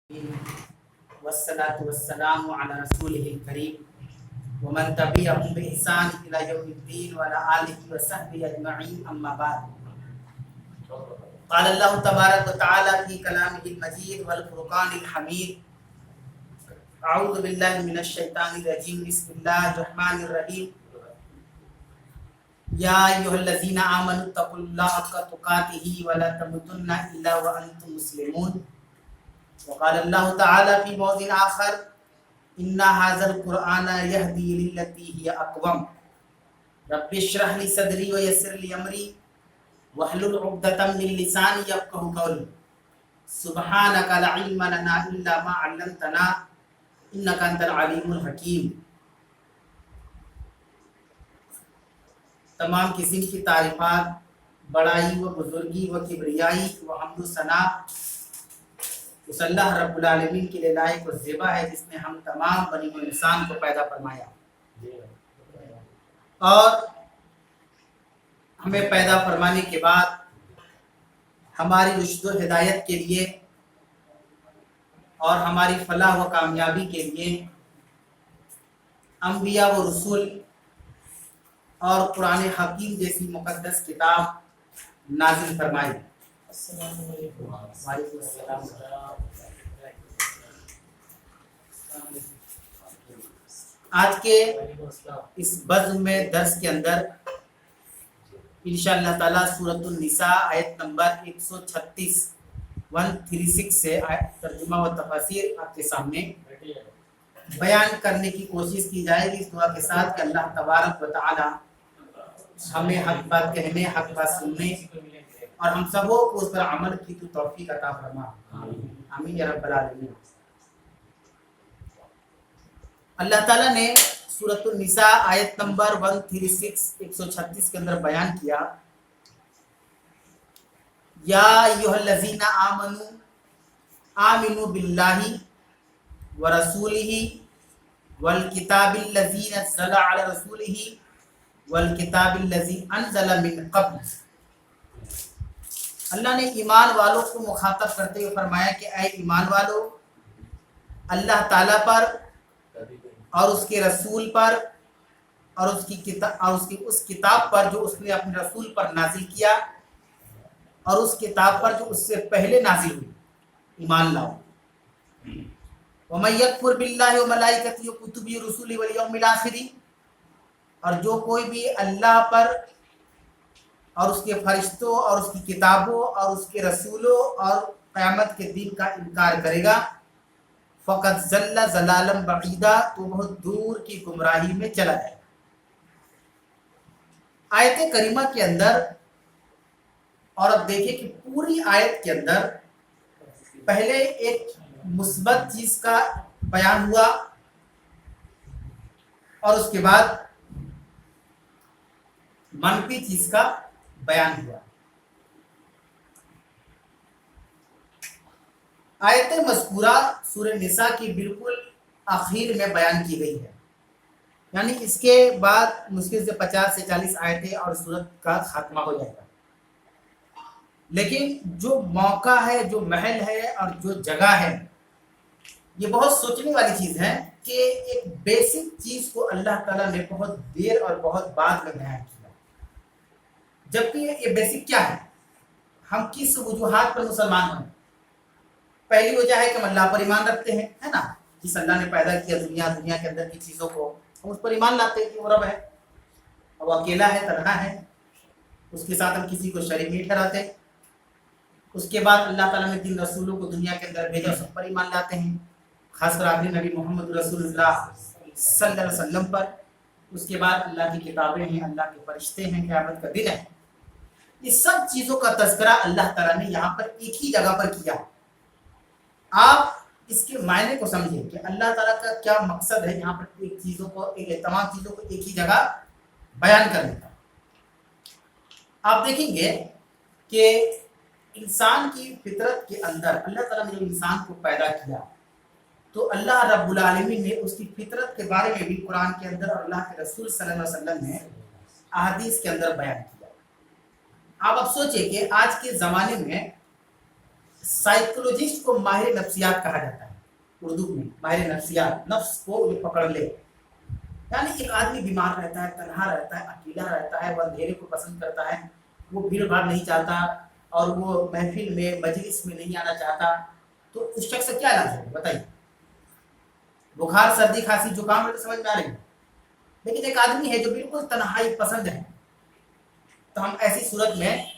والصلاة والسلام على رسوله الكريم ومن تبعهم بإحسان إلى يوم الدين وعلى آله وصحبه أجمعين أما بعد قال الله تبارك وتعالى في كلامه المجيد والفرقان الحميد أعوذ بالله من الشيطان الرجيم بسم الله الرحمن الرحيم يا أيها الذين آمنوا اتقوا الله حق تقاته ولا تموتن إلا وأنتم مسلمون وقال الله تعالى في موضع آخر إن هذا القرآن يهدي للتي هي أقوم رب اشرح لي صدري ويسر لي أمري واحلل عقدة من لساني يفقهوا قولي سبحانك لا علم لنا إلا ما علمتنا إنك أنت العليم الحكيم. तमाम किस्म की तारीफात, बड़ाई व बुजुर्गी व किबरियाई व हम्द सना उस अल्लाह रब्बुल आलमीन के लिए लायक व ज़ेबा है जिसने हम तमाम बनी हुए इंसान को पैदा फरमाया और हमें पैदा फरमाने के बाद हमारी रुश्द व हिदायत के लिए और हमारी फलाह व कामयाबी के लिए अंबिया व रसूल और कुरान हकीम जैसी मुकद्दस किताब नाजिल फरमाई. आज के इस बज़्म में दर्स के अंदर इंशाअल्लाह ताला सूरतुन निसा आयत नंबर 136 से तर्जुमा व तफसीर आपके सामने बयान करने की कोशिश की जाएगी इस दुआ के साथ कि अल्लाह तबारक व तआला हमें हक बात कहने, हक बात सुनने और हम सबों को उस पर अमल की तो तौफीक अता फरमा. आमीन या रब्बल आलमीन. अल्लाह ताला ने सूरतुन निसा आयत नंबर 136 के अंदर बयान किया या अय्युहल्लज़ीना आमिनू बिल्लाहि व रसूलिही वल किताबिल्लज़ी नज़्ज़ला अला रसूलिही वल किताबिल्लज़ी अनज़ला मिन क़ब्ल. अल्लाह ने ईमान वालों को मुखातब करते हुए फरमाया कि ऐ ईमान वालों, अल्लाह ताला पर और उसके रसूल पर और उसकी उस किताब पर जो उसने अपने रसूल पर नाजिल किया और उस किताब पर जो उससे पहले नाजिल हुई ईमान लाओ. वमन यकफुर बिल्लाहि व मलाइकतिहि व कुतुबिहि व रुसुलिहि वल यौमिल आखिर, और जो कोई भी अल्लाह पर और उसके फरिश्तों और उसकी किताबों और उसके रसूलों और क़यामत के दिन का इनकार करेगा फ़क़द ज़ल्ला ज़लालन बईदा, तो बहुत दूर की गुमराही में चला जाएगा. आयत करीमा के अंदर और अब देखिए कि पूरी आयत के अंदर पहले एक मुस्बत चीज का बयान हुआ और उसके बाद मनफी चीज का बयान हुआ. आयत मज़कूरा सूरह निसा की बिल्कुल आखिर में बयान की गई है, यानी इसके बाद मुश्किल से 50 से 40 आयतें और सूरत का खात्मा हो जाएगा. लेकिन जो मौका है, जो महल है और जो जगह है, ये बहुत सोचने वाली चीज़ है कि एक बेसिक चीज़ को अल्लाह ताला ने बहुत देर और बहुत बाद में बयान किया. जबकि ये बेसिक क्या है, हम किस वजूहात पर मुसलमान बने. पहली वजह है कि हम अल्लाह पर ईमान रखते हैं, है ना. जिस अल्लाह ने पैदा किया दुनिया के अंदर की चीज़ों को, हम उस पर ईमान लाते हैं कि वो रब है, वो अकेला है, तन्हा है, उसके साथ हम किसी को शरीक नहीं ठहराते. उसके बाद अल्लाह ताला ने 3 रसूलों को दुनिया के अंदर भेजा, सब पर ईमान लाते हैं, खासकर आखिरी नबी मोहम्मद रसूलुल्लाह सल्लल्लाहु अलैहि वसल्लम पर. उसके बाद अल्लाह की किताबें हैं, अल्लाह के फरिश्ते हैं, क़यामत का दिन है. ये सब चीज़ों का तज़किरा अल्लाह ताला ने यहाँ पर एक ही जगह पर किया. आप इसके मायने को समझिए कि अल्लाह ताला का क्या मकसद है यहाँ पर तमाम चीज़ों को एक ही जगह बयान करने का. आप देखेंगे कि इंसान की फितरत के अंदर अल्लाह ताला ने जब इंसान को पैदा किया तो अल्लाह रब्बुल आलमीन ने उसकी फितरत के बारे में भी कुरान के अंदर और अल्लाह के रसूल सल्लल्लाहु अलैहि वसल्लम ने अहादीस के अंदर बयान किया. आप अब सोचिए कि आज के ज़माने में साइकोलॉजिस्ट को माहिर नफ्सियात कहा जाता है, उर्दू में माहिर नफ्सियात, नफ्स को ये पकड़ ले। यानी एक आदमी बीमार रहता है, तन्हा रहता है, अकेला रहता है, वह अंधेरे को पसंद करता है, वो भीड़ भाड़ नहीं चाहता और वो महफिल में मजलिस में नहीं आना चाहता, तो उस शख्स का क्या इलाज है बताइए? बुखार सर्दी खांसी जुकाम है तो समझ में आ रही है, लेकिन एक आदमी है जो बिल्कुल तन्हाई पसंद है, तो हम ऐसी सूरत में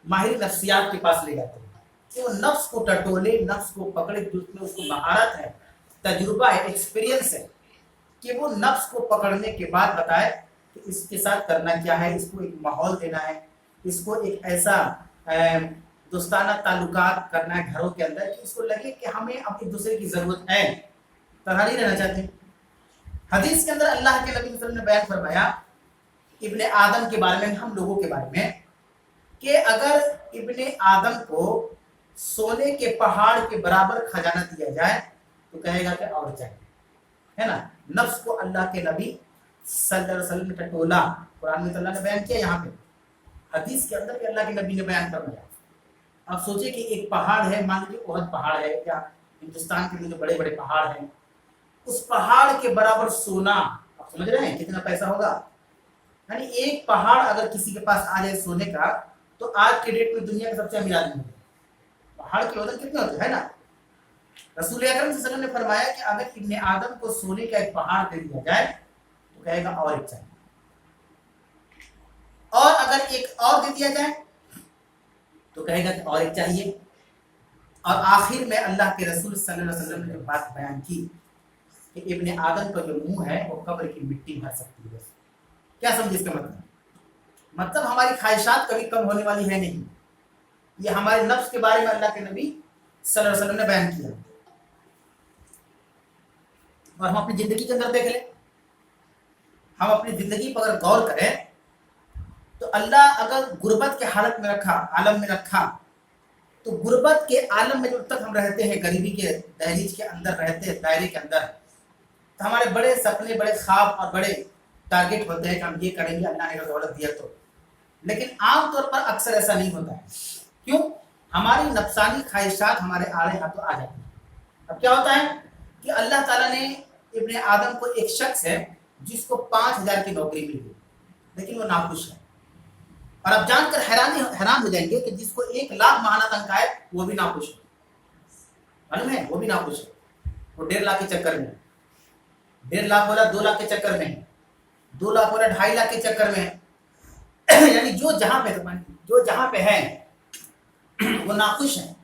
माहिर नफ्सियात के पास ले जाते हैं कि वो नफ्स को टटोले, नफ्स को पकड़े, जिसमें उसको महारत है, तजुर्बा है, एक्सपीरियंस है, कि वो नफ्स को पकड़ने के बाद बताए कि इसके साथ करना क्या है, इसको एक माहौल देना है, इसको एक ऐसा दोस्ताना ताल्लुकात करना है घरों के अंदर कि इसको लगे कि हमें अब एक दूसरे की ज़रूरत है, तन्हा नहीं रहना चाहते। हदीस के अंदर अल्लाह के नबी सल्लल्लाहु अलैहि वसल्लम ने बयान फरमाया इब्ने आदम के बारे में, हम लोगों के बारे में, कि अगर इब्ने आदम को सोने के पहाड़ के बराबर खजाना दिया जाए तो कहेगा कि और चाहिए, है ना। नफ्स को अल्लाह के नबी सल्लल्लाहु अलैहि वसल्लम ने टटोला, कुरान में अल्लाह ने बयान किया, यहाँ पे हदीस के अंदर भी अल्लाह के नबी ने बयान फरमाया। आप सोचिए कि एक पहाड़ है, मान लीजिए ओहद पहाड़ है, क्या हिंदुस्तान के जो बड़े बड़े पहाड़ हैं, उस पहाड़ के बराबर सोना, आप समझ रहे हैं कितना पैसा होगा। यानी एक पहाड़ अगर किसी के पास आ जाए सोने का, तो आज के डेट में दुनिया के सबसे अमीर आदमी है। पहाड़ के वजन कितने होते हैं ना। रसूल अकरम सल्लल्लाहु अलैहि वसल्लम ने फरमाया कि अगर इब्ने आदम को सोने का एक पहाड़ दे दिया जाए तो कहेगा और एक चाहिए, और अगर एक और दे दिया जाए तो कहेगा कि और एक चाहिए। और आखिर में अल्लाह के रसूल सल्लल्लाहु अलैहि वसल्लम ने जो बात बयान की कि इब्ने आदम का जो मुंह है वो कब्र की मिट्टी भर सकती है। क्या समझे इसका मतलब हमारी ख्वाहिशात कभी कम होने वाली है नहीं। ये हमारे नफ्स के बारे में अल्लाह के नबी सल्लल्लाहु अलैहि वसल्लम ने बयान किया। और हम अपनी जिंदगी के अंदर देख लें, हम अपनी जिंदगी पर अगर गौर करें तो अल्लाह अगर गुर्बत के हालत में रखा, आलम में रखा, तो गुर्बत के आलम में जब तक हम रहते हैं, गरीबी के दहलीज के अंदर रहते हैं, दायरे के अंदर, तो हमारे बड़े सपने, बड़े ख्वाब और बड़े टारगेट होते हैं कि हम ये करेंगे, अल्लाह ने दौलत दिया तो। लेकिन आमतौर पर अक्सर ऐसा नहीं होता है। क्यों? हमारी नफसानी ख्वाहिशात हमारे आड़े हाथों आ जाती है। अब क्या होता है कि अल्लाह ताला ने इब्ने आदम को, एक शख्स है जिसको 5,000 की नौकरी मिल गई, लेकिन वो नाखुश है। और अब जानकर हैरान हो जाएंगे कि जिसको 1,00,000 माहाना तनख्वाह है वो भी नाखुश है। मालूम है, वो भी नाखुश है। वो 1.5 लाख के चक्कर में, 1.5 लाख बोला 2 लाख के चक्कर में, 2 लाख बोला 2.5 लाख के चक्कर में यानी जो जहां पे है वो नाखुश है।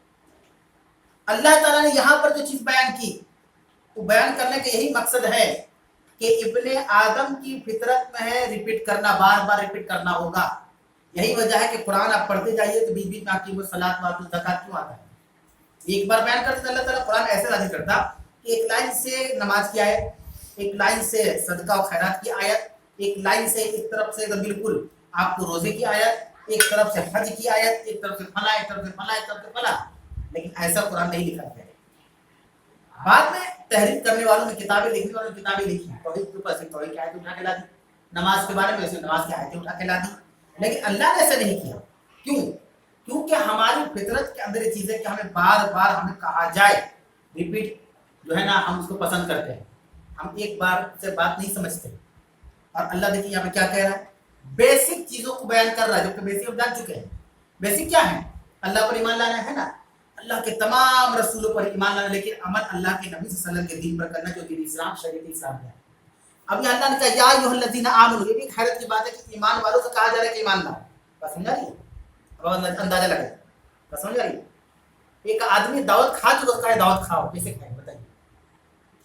अल्लाह ताला ने यहाँ पर जो चीज बयान की, वो बयान करने का यही मकसद है कि इब्ने आदम की फितरत में है रिपीट करना, बार बार रिपीट करना होगा। यही वजह है कि कुरान आप पढ़ते जाइए तो बीच बीच में आपकी वो सलात वात ज़कात क्यों आता है। एक बार बयान करते अल्लाह ताला कुरान ऐसे नाज़िल करता कि एक लाइन से नमाज की आयत, एक लाइन से सदका और खैरात की आयत, एक लाइन से एक तरफ से बिल्कुल आपको रोजे की आयत, एक तरफ से हज की आयत, एक तरफ से फला, एक तरफ से फला, एक तरफ से फला। लेकिन ऐसा कुरान नहीं लिखा गया। बाद में तहरीर करने वालों ने, किताबें लिखने वालों ने किताबें लिखी, तौहीद के ऊपर से तौहीद की आयतें उठा के ला दी, नमाज के बारे में वैसे नमाज की आयतें उठा के ला दी। लेकिन अल्लाह ने ऐसा नहीं किया। क्यों? क्योंकि हमारी फितरत के अंदर ये चीज़ है कि हमें बार बार हमें कहा जाए, रिपीट जो है ना, हम उसको पसंद करते हैं। हम एक बार से बात नहीं समझते। और अल्लाह देखिए यहाँ पे क्या कह रहा है, बेसिक चीज़ों को बयान कर रहा है, जो कि बेसिक हम जान चुके हैं। बेसिक क्या है? अल्लाह पर ईमान लाना है ना, अल्लाह के तमाम रसूलों पर ईमान लाना, लेकिन अमल अल्लाह के नबी सल्लल्लाहु अलैहि वसल्लम के दीन पर करना, जो दीन इस्लाम, शरीयत इस्लाम है। अब ये अल्लाह ने कहा या अय्युहल्लज़ीना आमनू, ये भी खैरत की बात है कि ईमान वालों से कहा जा रहा है कि ईमान लाओ। बात समझ आ रही है? अब अंदाजा लगाइए, बात समझ आ रही है? एक आदमी दावत खा चुका, उसका दावत खाओ, कैसे खाए बताइए?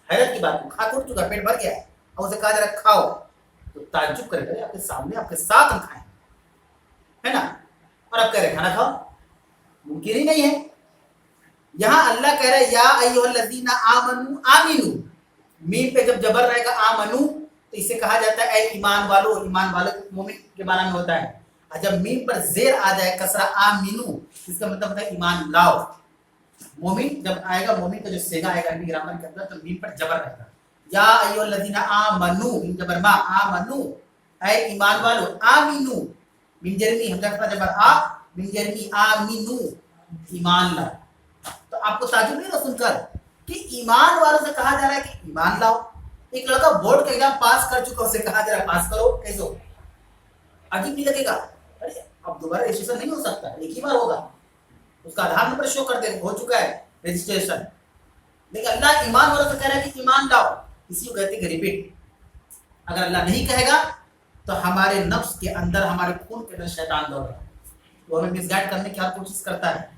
हैरत की बात, खा टूट चुका, पेट भर गया है और उसे कहा जा रहा है खाओ, तो ताज्जुब करेगा, आपके सामने आपके साथ हम खाएं, है ना, और आप कह रहे खाना खाओ, मुमकिन ही नहीं है। यहाँ अल्लाह कह रहे या अय्युहल्लज़ीना आमनू, आमिनू, मीम पे जब जबर रहेगा आमनू तो इसे कहा जाता है ऐ ईमान वालों। ईमान वालों मोमिन के माना में होता है। और जब मीम पर जेर आ जाए कसरा आमिनू, इसका मतलब होता है ईमान लाओ। मोमिन जब आएगा, मोमिन का जो सेगा आएगा अरबी ग्रामर के अंदर, तो मीम पर जबर रहेगा। या अय्युहल्लज़ीना आमनू, मीम जबर मा, आमनू ऐ ईमान वालों, आमिनू मिन जरमी, हमजा का जबर आ, मिन जरमी आमिनू, ईमान लाओ। तो आपको ताजुब नहीं हो सुनकर कि ईमान वालों से कहा जा रहा है कि ईमान लाओ। एक लड़का बोर्ड का एग्जाम पास कर चुका, उसे कहा जा रहा है पास करो, कैसे हो? अजीब नहीं लगेगा? अरे अब दोबारा रजिस्ट्रेशन नहीं हो सकता, एक ही बार होगा, उसका आधार नंबर शो कर दे, हो चुका है रजिस्ट्रेशन। लेकिन अल्लाह ईमान वालों से कह रहा है कि ईमान लाओ, इसी को कहते हैं रिपीट। अगर अल्लाह नहीं कहेगा तो हमारे नफ्स के अंदर, हमारे खून के अंदर शैतान दौड़ रहा है, वो हमें मिसगाइड करने की हर कोशिश करता है,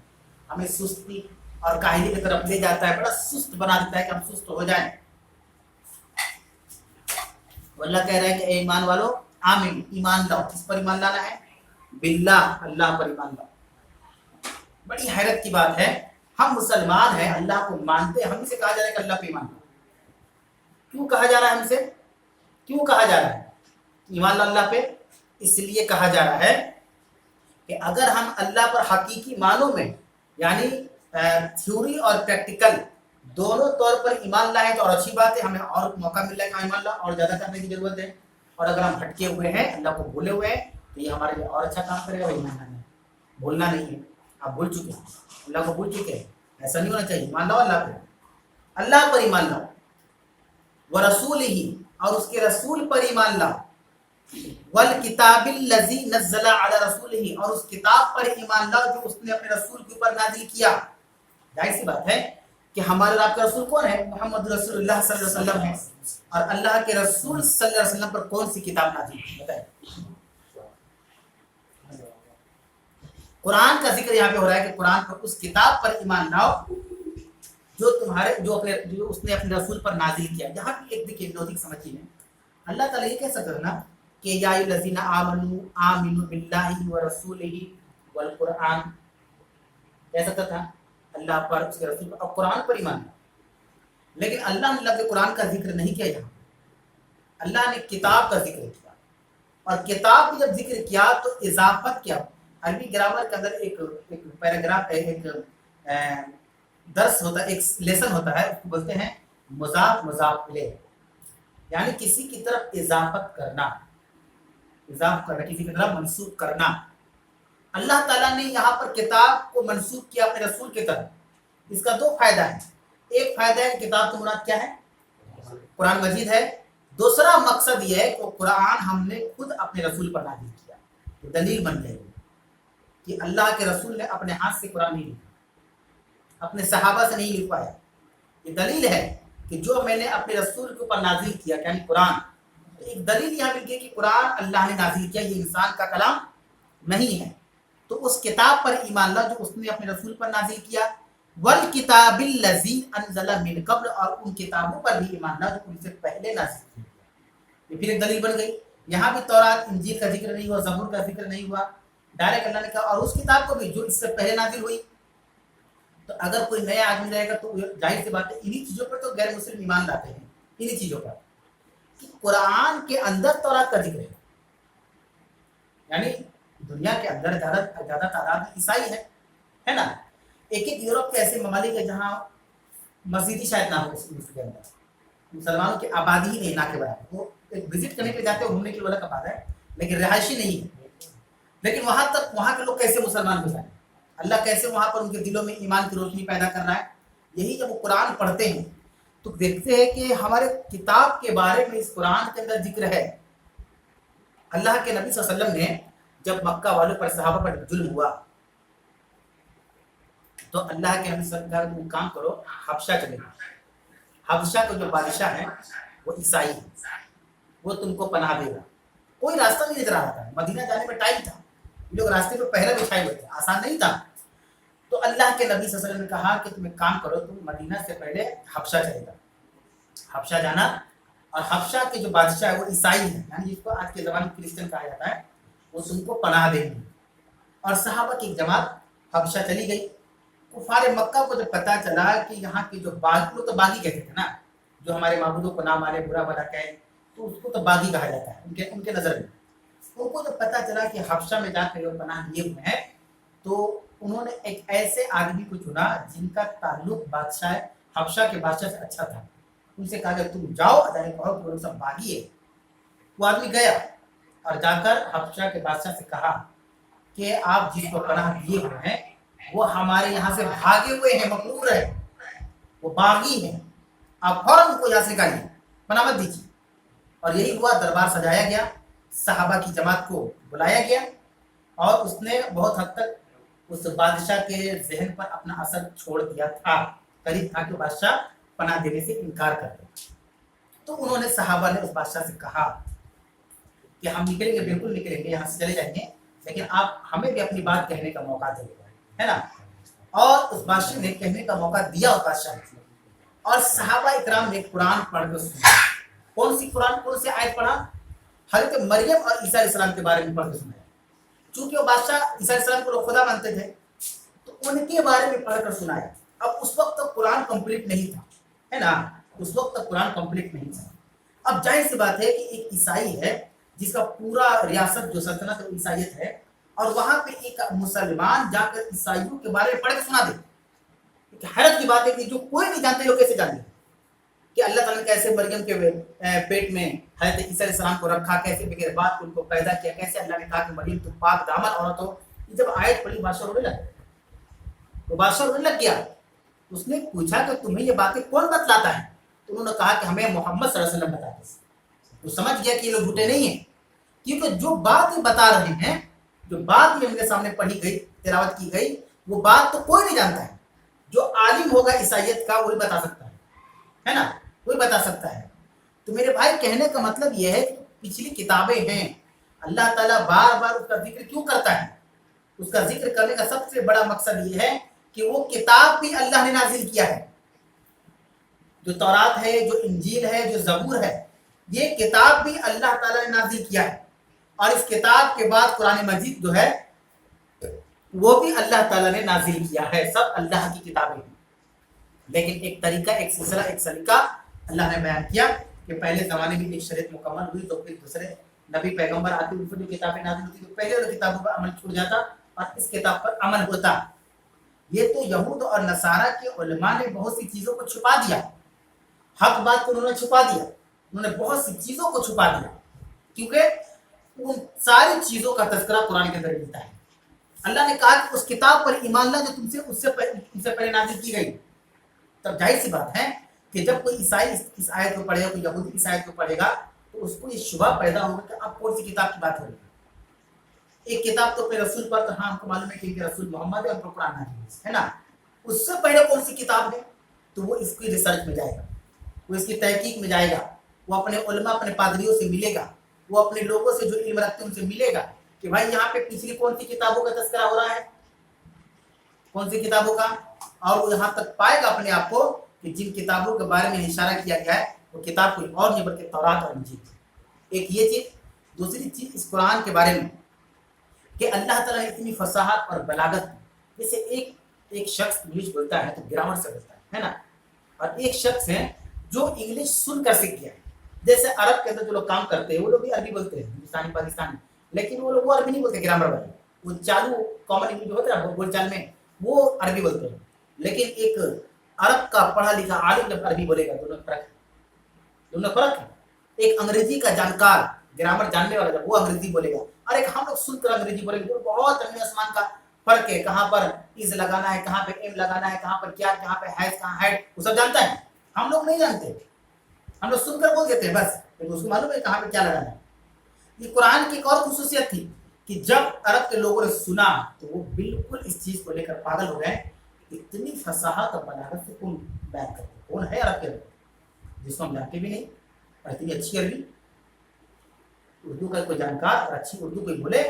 हमें सुस्ती और काहिली की तरफ ले जाता है, बड़ा सुस्त बना देता है कि हम सुस्त हो जाएं। अल्लाह कह रहा है कि ईमान वालों आमीन, ईमान लाओ। किस पर ईमान लाना है? बिल्लाह, अल्लाह पर ईमान लाओ। बड़ी हैरत की बात है, हम मुसलमान हैं, अल्लाह को मानते हैं, हमसे कहा जा रहा है कि अल्लाह पे ईमान लाओ। क्यों कहा जा रहा है हमसे? क्यों कहा जा रहा है ईमान अल्लाह पे? इसलिए कहा जा रहा है कि अगर हम अल्लाह पर हकीकी मानों में, यानी थ्योरी और प्रैक्टिकल दोनों तौर पर ईमान लाए तो और अच्छी बात है, हमें और मौका मिल रहा है कि ईमान ला और ज़्यादा करने की जरूरत है। और अगर हम भटके हुए हैं, अल्लाह को भूले हुए हैं, तो ये हमारे लिए और अच्छा काम करेगा। ईमान लाना है, भूलना नहीं है। आप भूल चुके हैं, अल्लाह को भूल चुके हैं, ऐसा नहीं होना चाहिए। ईमान लाओ अल्लाह पे, अल्लाह पर ईमान लाओ, व रसूल ही, और उसके रसूल पर ईमान लाओ, वल किताबिल लज़ी नज़्ज़ला अला रसूलिही, और उस किताब पर ईमान लाओ जो उसने अपने रसूल के ऊपर नाज़िल किया। जाहिर सी बात है कि हमारे आपका रसूल कौन है? मोहम्मद रसूलुल्लाह सल्लल्लाहु अलैहि वसल्लम है। और अल्लाह के रसूल सल्लल्लाहु अलैहि वसल्लम पर कौन सी किताब नाज़िल की? बताएं। कुरान का जिक्र यहाँ पे हो रहा है कि कुरान पर, उस किताब पर ईमान लाओ जो उसने अपने रसूल पर नाज़िल किया। यहाँ पे एक देखिए लॉजिक समझिए, अल्लाह ताला ये कह सकता है ना कि या अय्युहल्लज़ीना आमनू आमिनू बिल्लाहि व रसूलिही वल कुरान, कह सकता था अल्लाह पर, उसके रसूल पर और कुरान पर ईमान। लेकिन अल्लाह ने लफ्ज़ कुरान का जिक्र नहीं किया यहाँ, अल्लाह ने किताब का जिक्र किया। और किताब का जब जिक्र किया तो इजाफत किया। अरबी ग्रामर के अंदर एक पैराग्राफ, एक दर्स होता है, एक लेसन होता है, उसको बोलते हैं मुज़ाफ मुज़ाफ इलैह, यानी किसी की तरफ इजाफत करना, इजाफ करना, किसी की तरफ मंसूब करना। अल्लाह ताला ने यहाँ पर किताब को मंसूब किया अपने रसूल की तरफ। इसका दो फायदा है। एक फायदा है किताब की मुराद क्या है? कुरान मजीद है। दूसरा मकसद यह है कि कुरान हमने खुद अपने रसूल पर नाज़िल किया, तो दलील बन जाएगी कि अल्लाह के रसूल ने अपने हाथ से कुरान नहीं लिखा, अपने सहाबा से नहीं लिख पाया। ये दलील है कि जो मैंने अपने रसूल के ऊपर नाज़िल किया, यानी कुरान, तो एक दलील यहाँ मिल गई कि कुरान अल्लाह ने नाज़िल किया, ये इंसान का कलाम नहीं है। तो उस किताब पर ईमान ला जो उसने अपने रसूल पर नाज़िल किया। वल किताबिल लज़ी अनज़ला मिन क़ब्ल, और उन किताबों पर भी ईमान ला जो उनसे पहले नाज़िल किया। ये फिर एक दलील बन गई। यहाँ भी तौरात इंजील का जिक्र नहीं हुआ, ज़बूर का जिक्र नहीं हुआ, डायरेक्ट अल्लाह ने कहा और उस किताब को भी जो इससे पहले नाज़िल हुई। तो अगर कोई नया आदमी रहेगा तो जाहिर सी बात है इन्हीं चीज़ों पर तो गैर मुस्लिम ईमान लाते हैं, इन्हीं चीज़ों पर कि कुरान के अंदर तौरात का जिक्र है, यानी दुनिया के अंदर ज़्यादा तादाद में ईसाई है ना। एक एक यूरोप के ऐसे ममालिक है जहाँ मस्जिद शायद ना हो, उसके अंदर मुसलमानों की आबादी ही नहीं ना के बराबर। वो एक विजिट करने के लिए जाते हो, घूमने के लिए अलग बात है, लेकिन रिहायशी नहीं है। लेकिन वहाँ के लोग कैसे मुसलमान हो जाए? अल्लाह कैसे वहाँ पर उनके दिलों में ईमान की रोशनी पैदा कर रहा है? यही जब वो कुरान पढ़ते हैं तो देखते हैं कि हमारे किताब के बारे में इस कुरान के अंदर जिक्र है। अल्लाह के नबी सल्लल्लाहु अलैहि वसल्लम ने जब मक्का वालों पर, सहाबा पर जुल्म हुआ, तो अल्लाह के नबी सल्लल्लाहु अलैहि वसल्लम काम करो, हबशा चले गए। हबशा का जो बादशाह है वो ईसाई है, वो तुमको पनाह देगा। कोई रास्ता नहीं नजर आ रहा था, मदीना जाने में टाइम था, लोग रास्ते पे पहरा बिछाए हुए थे, आसान नहीं था। तो अल्लाह के नबी सल्लल्लाहु अलैहि वसल्लम ने कहा कि तुम एक काम करो, तुम मदीना से पहले हबशा चलेगा, हबशा जाना। और हबशा के जो बादशाह है वो ईसाई है, यानी जिसको आज के ज़माने में क्रिश्चियन कहा जाता है, वो तुमको पनाह देंगे। और सहाबा की एक जमात हबशा चली गई। कुफार मक्का को जब पता चला कि यहाँ के जो बागी लोग, तो बागी कहते थे ना, जो हमारे माबूदों को ना मारे, बुरा भला कहे, तो उसको तो बागी कहा जाता है उनके नज़र में। उनको जब पता चला कि हबशा में जाकर वो पनाह लिए हुए हैं, तो उन्होंने एक ऐसे आदमी को चुना जिनका ताल्लुक बादशाह हबशा के बादशाह से अच्छा था। उनसे कहा कि तुम जाओ, अदारे कहो कि वो सब बागी है। वो आदमी गया और जाकर हबशा के बादशाह से कहा कि आप जिसको पनाह दिए हुए हैं وہ ہمارے یہاں سے بھاگے ہوئے ہیں، مغرور ہے، وہ باغی ہیں، آپ فوراً ان کو یہاں سے نکالیے، پناہ مت دیجیے۔ اور یہی ہوا، دربار سجایا گیا، صحابہ کی جماعت کو بلایا گیا، اور اس نے بہت حد تک اس بادشاہ کے ذہن پر اپنا اثر چھوڑ دیا تھا، قریب تھا کہ بادشاہ پناہ دینے سے انکار کر دے۔ تو انہوں نے، صحابہ نے اس بادشاہ سے کہا کہ ہم نکلیں گے، بالکل نکلیں گے، یہاں سے چلے جائیں گے، لیکن آپ ہمیں بھی اپنی بات کہنے کا موقع دیں، ہے نا۔ اور اس بادشاہ نے کہنے کا موقع دیا اس بادشاہ نے، اور صحابہ اکرام نے قرآن پڑھ کر سنا۔ کون سی قرآن، کون سی آیت پڑھا؟ حضرت مریم اور عیسیٰ علیہ السلام کے بارے میں پڑھ کے سنایا۔ چونکہ وہ بادشاہ عیسیٰ علیہ السلام کو لوگ خدا مانتے تھے، تو ان کے بارے میں پڑھ کر سنایا۔ اب اس وقت تک قرآن کمپلیٹ نہیں تھا، ہے نا، اس وقت تک قرآن کمپلیٹ نہیں تھا۔ اب ظاہر سی بات ہے کہ ایک عیسائی ہے جس کا پورا ریاست جو سلطنت ہے عیسائیت ہے، اور وہاں پہ ایک مسلمان جا کر عیسائیوں کے بارے میں پڑھ کے سنا دے۔ حیرت کی بات ہے کہ جو کوئی نہیں جانتے، لوگ کیسے جانتے کہ اللہ تعالیٰ نے کیسے مریم کے پیٹ میں حضرت عیسیٰ علیہ السلام کو رکھا، کیسے بغیر بات ان کو پیدا کیا، کیسے اللہ نے کہا کہ مریم تم پاک دامن عورت ہو۔ جب آیت پڑھی، بادشاہ رونے لگا، تو بادشاہ رونے لگ گیا۔ اس نے پوچھا کہ تمہیں یہ باتیں کون بتلاتا ہے؟ تو انہوں نے کہا کہ ہمیں محمد صلی اللہ علیہ وسلم بتاتے ہیں۔ وہ سمجھ گیا کہ یہ لوگ جھوٹے نہیں ہیں، کیونکہ جو بات یہ بتا رہے ہیں، جو بات یہ ان کے سامنے پڑھی گئی، تلاوت کی گئی، وہ بات تو کوئی نہیں جانتا ہے۔ جو عالم ہوگا عیسائیت کا وہی بتا سکتا ہے نا، وہی بتا سکتا ہے۔ تو میرے بھائی، کہنے کا مطلب یہ ہے کہ پچھلی کتابیں ہیں، اللہ تعالیٰ بار بار اس کا ذکر کیوں کرتا ہے؟ اس کا ذکر کرنے کا سب سے بڑا مقصد یہ ہے کہ وہ کتاب بھی اللہ نے نازل کیا ہے۔ جو تورات ہے، جو انجیل ہے، جو زبور ہے، یہ کتاب بھی اللہ تعالیٰ نے نازل کیا ہے، اور اس کتاب کے بعد قرآن مجید جو ہے وہ بھی اللہ تعالیٰ نے نازل کیا ہے۔ سب اللہ کی کتابیں ہیں، لیکن ایک طریقہ، ایک سلسلہ، ایک سلیقہ اللہ نے بیان کیا کہ پہلے زمانے میں ایک شریعت مکمل ہوئی تو پھر دوسرے نبی پیغمبر آتے، ان پر جو کتابیں نازل ہوتی تو پہلے والی کتابوں پر عمل چھوٹ جاتا اور اس کتاب پر عمل ہوتا۔ یہ تو یہود اور نصارہ کے علماء نے بہت سی چیزوں کو چھپا دیا، حق بات کو انہوں نے چھپا دیا، انہوں نے بہت سی چیزوں کو چھپا دیا، کیونکہ ان ساری چیزوں کا تذکرہ قرآن کے اندر ملتا ہے۔ اللہ نے کہا کہ اس کتاب پر ایمان لا جو تم سے پہلے نازل کی گئی۔ تب ظاہر سی بات ہے کہ جب کوئی عیسائی اس آیت کو پڑھے گا، کوئی یہودی اس آیت کو پڑھے گا، تو اس کو یہ شبہ پیدا ہوگا کہ اب کون سی کتاب کی بات ہو رہی ہے۔ ایک کتاب تو اپنے رسول پر، ہاں ہم کو معلوم ہے کہ رسول محمد ہے اور قرآن ہے نا، اس سے پہلے کون سی کتاب ہے؟ تو وہ اس کی ریسرچ میں جائے گا، وہ اس کی تحقیق میں جائے گا، وہ اپنے علماء، اپنے پادریوں سے ملے گا، وہ اپنے لوگوں سے جو علم رکھتے ہیں ان سے ملے گا کہ بھائی یہاں پہ پچھلی کون سی کتابوں کا تذکرہ ہو رہا ہے، کون سی کتابوں کا، اور وہ یہاں تک پائے گا اپنے آپ کو کہ جن کتابوں کے بارے میں اشارہ کیا گیا ہے وہ کتاب کوئی اور نہیں بلکہ تورات اور انجیل۔ ایک یہ چیز۔ دوسری چیز اس قرآن کے بارے میں کہ اللہ تعالیٰ نے اتنی فصاحت اور بلاغت، جیسے ایک شخص انگلش بولتا ہے تو گرامر سے بولتا ہے نا، اور ایک شخص ہے جو انگلش سن کر سیکھ گیا ہے۔ جیسے عرب کے اندر جو لوگ کام کرتے ہیں وہ لوگ بھی عربی بولتے ہیں، ہندوستانی، پاکستانی، لیکن وہ لوگ وہ عربی نہیں بولتے گرامر والے، وہ چالو کامن انگلش جو ہوتا ہے بول چال میں وہ عربی بولتے ہیں، لیکن ایک عرب کا پڑھا لکھا عالم جب عربی بولے گا، دونوں فرق ہے۔ ایک انگریزی کا جانکار، گرامر جاننے والا جب وہ انگریزی بولے گا، اور ایک ہم لوگ سن کر انگریزی بولے گا، بہت زمین آسمان کا فرق ہے۔ کہاں پر از لگانا ہے، کہاں پہ ایم لگانا ہے، کہاں پر کیا، کہاں پہ ہیز، کہاں ہیڈ، وہ سب جانتا ہے، ہم لوگ نہیں جانتے، ہم لوگ سن کر بول دیتے ہیں بس، لیکن اس کو معلوم ہے کہاں پہ کیا لگانا ہے۔ یہ قرآن کی ایک اور خصوصیت تھی کہ جب عرب کے لوگوں نے سنا تو وہ بالکل اس چیز کو لے کر پاگل ہو گئے، اتنی فصاحت اور بلاغت سے کون بیان کرتے، کون ہے عرب کے لوگ جس کو ہم جانتے بھی نہیں، اور اتنی اچھی عربی، اردو کا کوئی جانکار اور اچھی اردو کوئی بولے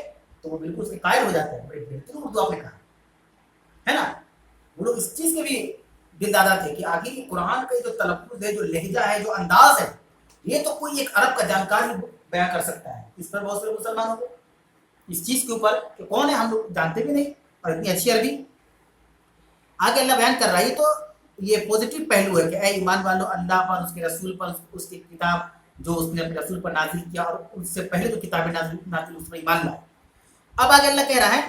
تو وہ بالکل اس کے قائل ہو جاتا ہے، بڑی بہترین اردو آپ نے کہا ہے نا۔ وہ لوگ اس چیز کے بھی دل دادا تھے کہ آخر یہ قرآن کا جو تلفظ ہے، جو لہجہ ہے، جو انداز ہے، یہ تو کوئی ایک عرب کا جانکار ہی بیان کر سکتا ہے۔ اس پر بہت سے مسلمانوں کو اس چیز کے اوپر کہ کون ہے، ہم لوگ جانتے بھی نہیں، اور اتنی اچھی عربی۔ آگے اللہ بیان کر رہا ہے، تو یہ پوزیٹو پہلو ہے کہ اے ایمان والو، اللہ پر، اس کے رسول پر، اس کی کتاب جو اس نے اپنے رسول پر نازل کیا، اور اس سے پہلے جو کتابیں نازل اس پر ایمان لاؤ۔ اب آگے اللہ کہہ رہا ہے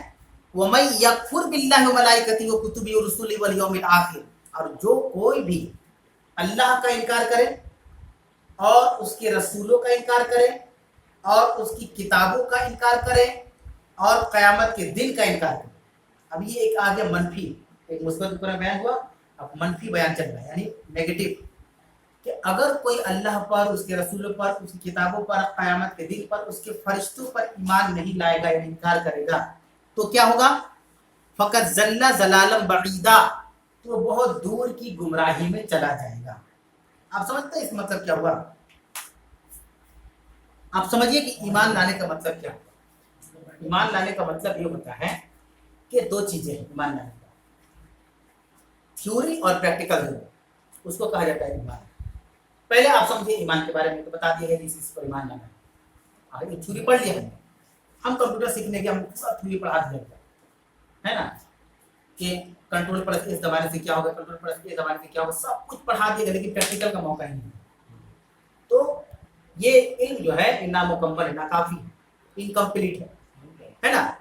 وَمَن يَكْفُرْ بِاللَّهِ وَمَلَائِكَتِهِ وَكُتُبِهِ وَرُسُلِهِ وَالْيَوْمِ الْآخِرِ، اور جو کوئی بھی اللہ کا انکار کرے اور اس کے رسولوں کا انکار کرے اور اس کی کتابوں کا انکار کرے اور قیامت کے دن کا انکار کرے۔ अब ये एक आ गया मनफी, एक मुस्बत पूरा बयान हुआ, अब मनफी बयान चल रहा है, यानी नेगेटिव, कि अगर कोई अल्लाह पर, उसके रसूलों पर, उसकी किताबों पर, क़यामत के दिन पर, उसके फरिश्तों पर ईमान नहीं लाएगा या इनकार करेगा तो क्या होगा? फ़क़द ज़ल्ला ज़लालन बईदा, तो बहुत दूर की गुमराही में चला जाएगा। आप समझते हैं इसका मतलब क्या हुआ? आप समझिए कि ईमान लाने का मतलब क्या है। ईमान लाने का मतलब ये होता है कि दो चीजें हैं ईमान लाने का, थ्योरी और प्रैक्टिकल दोनों, उसको कहा जाता है ईमान। पहले आप समझिए ईमान के बारे में, तो बता दिया गया इस पर ईमान लाना है। ये थ्योरी पढ़ लिया हमने, हम कंप्यूटर सीखने के हम पूरा थ्योरी पढ़ा दिया है ना, कि कंट्रोल प्लस इस दबाने से क्या होगा, कंट्रोल प्लस ये दबाने से क्या होगा, सब कुछ पढ़ा दिया, लेकिन प्रैक्टिकल का मौका ही नहीं। तो ये इल्म जो है ये नामुकम्मल है, नाकाफी है, इनकम्प्लीट है ना।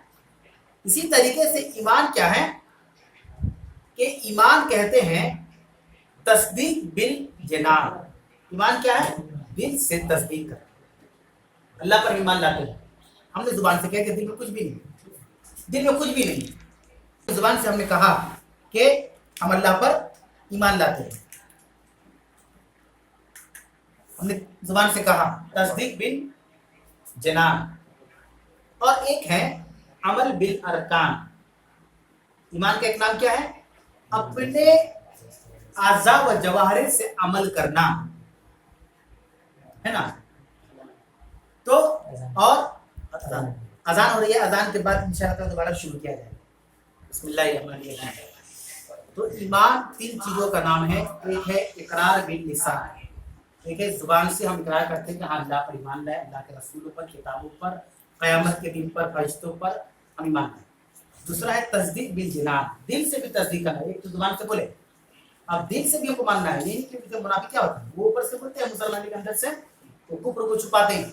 इसी तरीके से ईमान क्या है कि ईमान कहते हैं तस्दीक बिल जनान। ईमान क्या है? दिल से तस्दीक कर, अल्लाह पर ईमान लाते हैं। हमने जुबान से कह के दिल में कुछ भी नहीं, दिल में कुछ भी नहीं, जुबान से हमने कहा कि हम अल्लाह पर ईमान लाते हैं, हमने जुबान से कहा तस्दीक बिल जनान। और एक है अमल बिल अरकान। ईमान का एक नाम क्या है? अपने आज़ा व जवाहरे से अमल करना, है ना। तो और अजान हो रही है, अजान के बाद इंशाअल्लाह दोबारा शुरू किया जाएगा। बिस्मिल्लाहिर्रहमानिर्रहीम। तो ईमान तीन चीजों का नाम है। एक है इकरार बिल लिसान, एक है जुबान से हम इकरार करते हैं कि हाँ अल्लाह पर ईमान लाए, अल्लाह के रसूलों पर, किताबों पर, क़यामत के दिन पर, फरिश्तों पर हम ईमान लाए। दूसरा है तस्दीक बिल जिनान, दिल से भी तस्दीक करना। एक तो जुबान से बोले, अब दिल से भी हमको मानना है। ये नहीं कि मुनाफिक क्या होता है, वो ऊपर से बोलते हैं मुसलमानी के अंदर से तो कुफ्र को छुपाते हैं।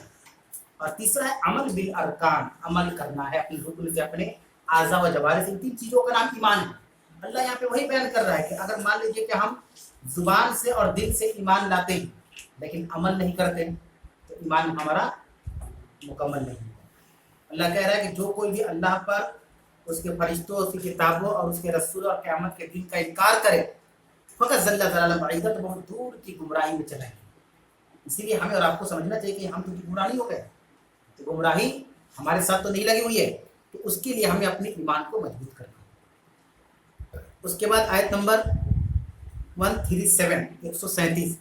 और तीसरा है अमल बिल अरकान, अमल करना है अपने रुकन से, अपने आज़ा व जवारे से। तीन चीजों का नाम ईमान है। अल्लाह यहाँ पे वही बयान कर रहा है कि अगर मान लीजिए कि हम जुबान से और दिल से ईमान लाते हैं लेकिन अमल नहीं करते तो ईमान हमारा मुकम्मल नहीं है। अल्लाह कह रहा है कि जो कोई भी अल्लाह पर, उसके फरिश्तों, उसकी किताबों और उसके रसूल और क़यामत के दिन का इनकार करे, फ़क़द ज़ल्ला ज़लालन बईदा, तो बहुत दूर की गुमराही में चला है। इसीलिए हमें और आपको समझना चाहिए कि हम तो गुमराही हो गए, तो गुमराही हमारे साथ तो नहीं लगी हुई है, तो उसके लिए हमें अपने ईमान को मजबूत करना है। उसके बाद आयत नंबर 137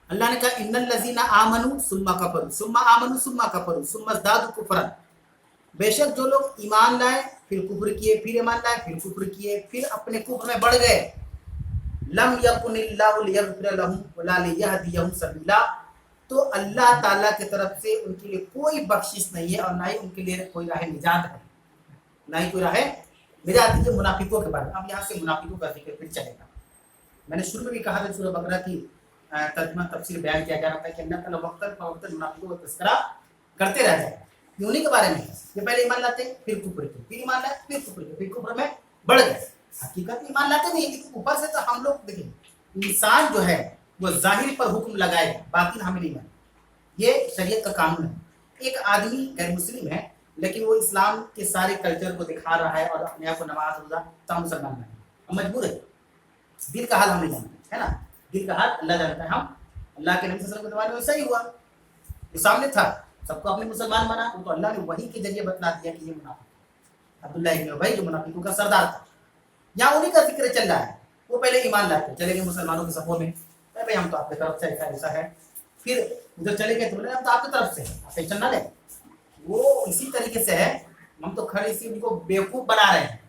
अल्लाह ने कहा इन्नल लज़ीना आमनू सुम्मा कफरू सुम्मा आमनू सुम्मा कफरू सुम्मा ज़दादू कुफ्रन, बेशक जो लोग ईमान लाए फिर कुफ्र किए, फिर ईमान लाए फिर कुफ्र किए, फिर अपने कुफ्र में बढ़ गए, लम यकुनिल्लाहु लियग़फिर लहुम वला लियहदियहुम सबीला, तो अल्लाह ताला की तरफ से उनके लिए कोई बख्शिश नहीं है और ना ही उनके लिए कोई राह निजात है, ना ही कोई राह निजात है। मुनाफिकों के बारे में अब यहाँ से मुनाफिकों का जिक्र फिर चलेगा। मैंने शुरू में भी कहा था सूरह बकरा की तर्जुमा तफसीर बयान किया जा रहा था कि अल्लाह ताला वक्तन फवक्तन मुनाफिकों का तज़किरा करते रह जाएगा। ये उन्हीं के बारे में है, ये पहले ईमान लाते फिर कुफ्र किए, फिर ईमान लाए फिर कुफ्र किए, फिर कुफ्र में बढ़ गए। हकीकत में ईमान लाते नहीं, लेकिन ऊपर से तो हम लोग देखिए इंसान जो है वो जाहिर पर हुक्म लगाएगा, बातिन हमें नहीं माने। ये शरीयत का कानून है। एक आदमी गैर मुस्लिम है लेकिन वो इस्लाम के सारे कल्चर को दिखा रहा है और अपने आप को नमाज रोजा तमाम मुसलमान है, हम मजबूर है। दिल का हाल हम नहीं जानते, है ना, दिल का हाल अल्लाह जानता है। हम अल्लाह के नबी सल्लल्लाहु अलैहि वसल्लम के वैसा ही हुआ, जो सामने था सबको अपने मुसलमान बना, तो अल्लाह ने वही के जरिए बतला दिया कि ये मुनाफिक अब्दुल्लाह इब्न उबई जो मुनाफिकों का सरदार था। यहाँ उन्हीं का जिक्र चल रहा है। वो पहले ईमान लाते चले गए मुसलमानों के सफों में, भाई हम तो आपकी तरफ से ऐसा है, फिर उधर चले गए तो बोले हम तो आपकी तरफ से, आप टेंशन ना लें। वो इसी तरीके से है, हम तो खड़े इसी उनको बेवकूफ़ बना रहे हैं,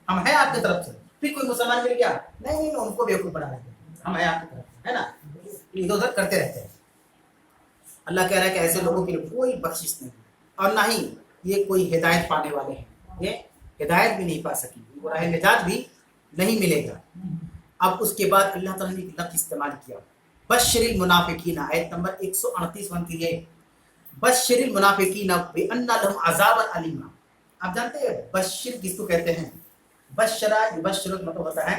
हम हैं आपकी तरफ से। फिर कोई मुसलमान मिल गया, नहीं नहीं उनको बेवकूफ़ बना रहे हैं, हम हैं आपकी तरफ, है ना, इधर उधर करते रहते हैं। अल्लाह कह रहा है कि ऐसे लोगों के लिए कोई बख्शिश नहीं और ना ही ये कोई हिदायत पाने वाले हैं, ये हिदायत भी नहीं पा सकी, वो राह निजात भी नहीं मिलेगा। अब उसके बाद अल्लाह ताला ने एक लफ्ज़ इस्तेमाल किया, बश्शिरिल मुनाफिकीन, आयत नंबर 138 बनती है, बश्शिरिल मुनाफिकीन बिअन्ना लहुम अज़ाबन अलीमा। आप जानते हैं बश्शिर किसको कहते हैं? बश्शरा युबश्शिरु मतलब होता है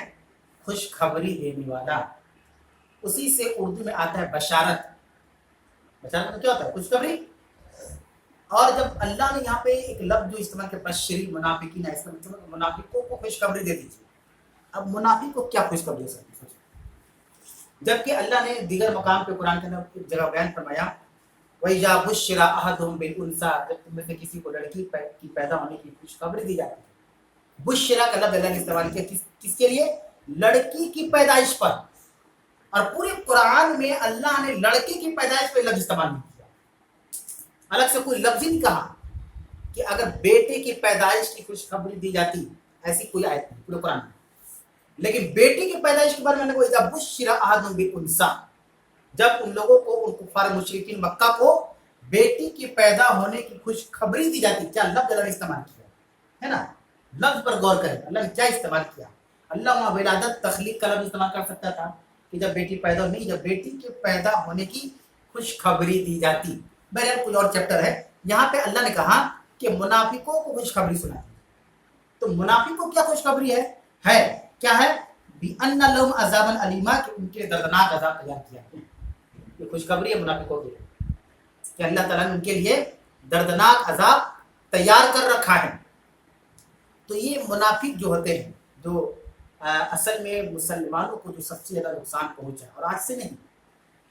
खुशखबरी देने वाला, उसी से उर्दू में आता है बशारत। बशारत मतलब क्या होता है? खुशखबरी। اور جب اللہ نے یہاں پہ ایک لفظ جو استعمال کیا بشری منافقین، اس کا مطلب منافقوں کو خوشخبری دے دیجیے. اب منافق کو کیا خوشخبری دے سکتی ہے؟ جبکہ اللہ نے دیگر مقام پہ قرآن کے اندر ایک جگہ بیان فرمایا وَإِذَا بُشِّرَ أَحَدُهُم بِالْأُنثىٰ، جب تم میں سے کسی کو لڑکی کی پیدا ہونے کی خوشخبری دی جاتی ہے. بشرا کا لفظ اللہ نے استعمال کیا کس کے لیے؟ لڑکی کی پیدائش پر. اور پورے قرآن میں اللہ نے لڑکی کی پیدائش پہ لفظ استعمال نہیں کیا، الگ سے کوئی لفظ ہی نہیں کہا کہ اگر بیٹے کی پیدائش کی خوشخبری دی جاتی، ایسی کوئی آیت نہیں پورے قرآن میں. لیکن بیٹی کی پیدائش کے بارے میں وَإِذَا بُشِّرَ أَحَدُهُم بِالْأُنثىٰ، جب ان لوگوں کو، ان کفار مشرکین مکہ کو بیٹی کی پیدا ہونے کی خوشخبری دی جاتی، کیا لفظ اللہ نے استعمال کیا ہے نا؟ لفظ پر غور کریں اللہ نے کیا استعمال کیا. اللہ وہاں ولادت تخلیق کا لفظ استعمال کر سکتا تھا کہ جب بیٹی پیدا نہیں، جب بیٹی کے پیدا ہونے کی خوشخبری دی جاتی. بہرحال کوئی اور چیپٹر ہے. یہاں پہ اللہ نے کہا کہ منافقوں کو خوشخبری سنائی. تو منافقوں کو کیا خوشخبری ہے کیا ہے؟ بِأَنَّ لَهُمْ عَذَابًا أَلِيمًا، کہ ان کے دردناک عذاب تیار کیا ہے. یہ خوشخبری ہے منافقوں کے لیے کہ اللہ تعالیٰ نے ان کے لیے دردناک عذاب تیار کر رکھا ہے. تو یہ منافق جو ہوتے ہیں، جو اصل میں مسلمانوں کو جو سب سے زیادہ نقصان پہنچا، اور آج سے نہیں،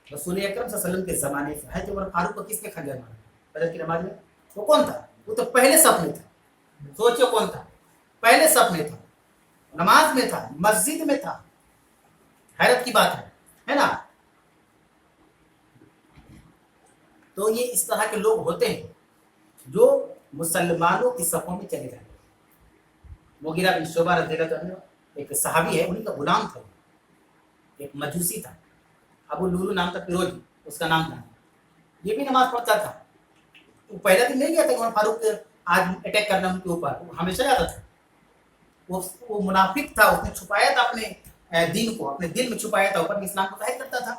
رسول اکرم صلی اللہ علیہ وسلم کے زمانے سے ہے. عمر فاروق کو کس نے خنجر مارا فجر کی نماز میں؟ وہ کون تھا؟ وہ تو پہلے صف میں تھا. سوچو کون تھا؟ پہلے صف میں تھا، نماز میں تھا، مسجد میں تھا. حیرت کی بات ہے نا؟ تو یہ اس طرح کے لوگ ہوتے ہیں جو مسلمانوں کی صفوں میں چلے جاتے ہیں. مغیرہ بن شعبہ رضی اللہ عنہ ایک صحابی ہے، انہیں کا غلام تھا، ایک مجوسی تھا، ابو لولو نام تھا، پیروزی اس کا نام تھا. یہ بھی نماز پڑھتا تھا. وہ پہلا دن نہیں گیا تھا عمر فاروق آج اٹیک کرنا ان کے اوپر، وہ ہمیشہ جاتا تھا. وہ منافق تھا، اس نے چھپایا تھا اپنے دین کو، اپنے دل میں چھپایا تھا، اوپر میں اسلام کو ظاہر کرتا تھا.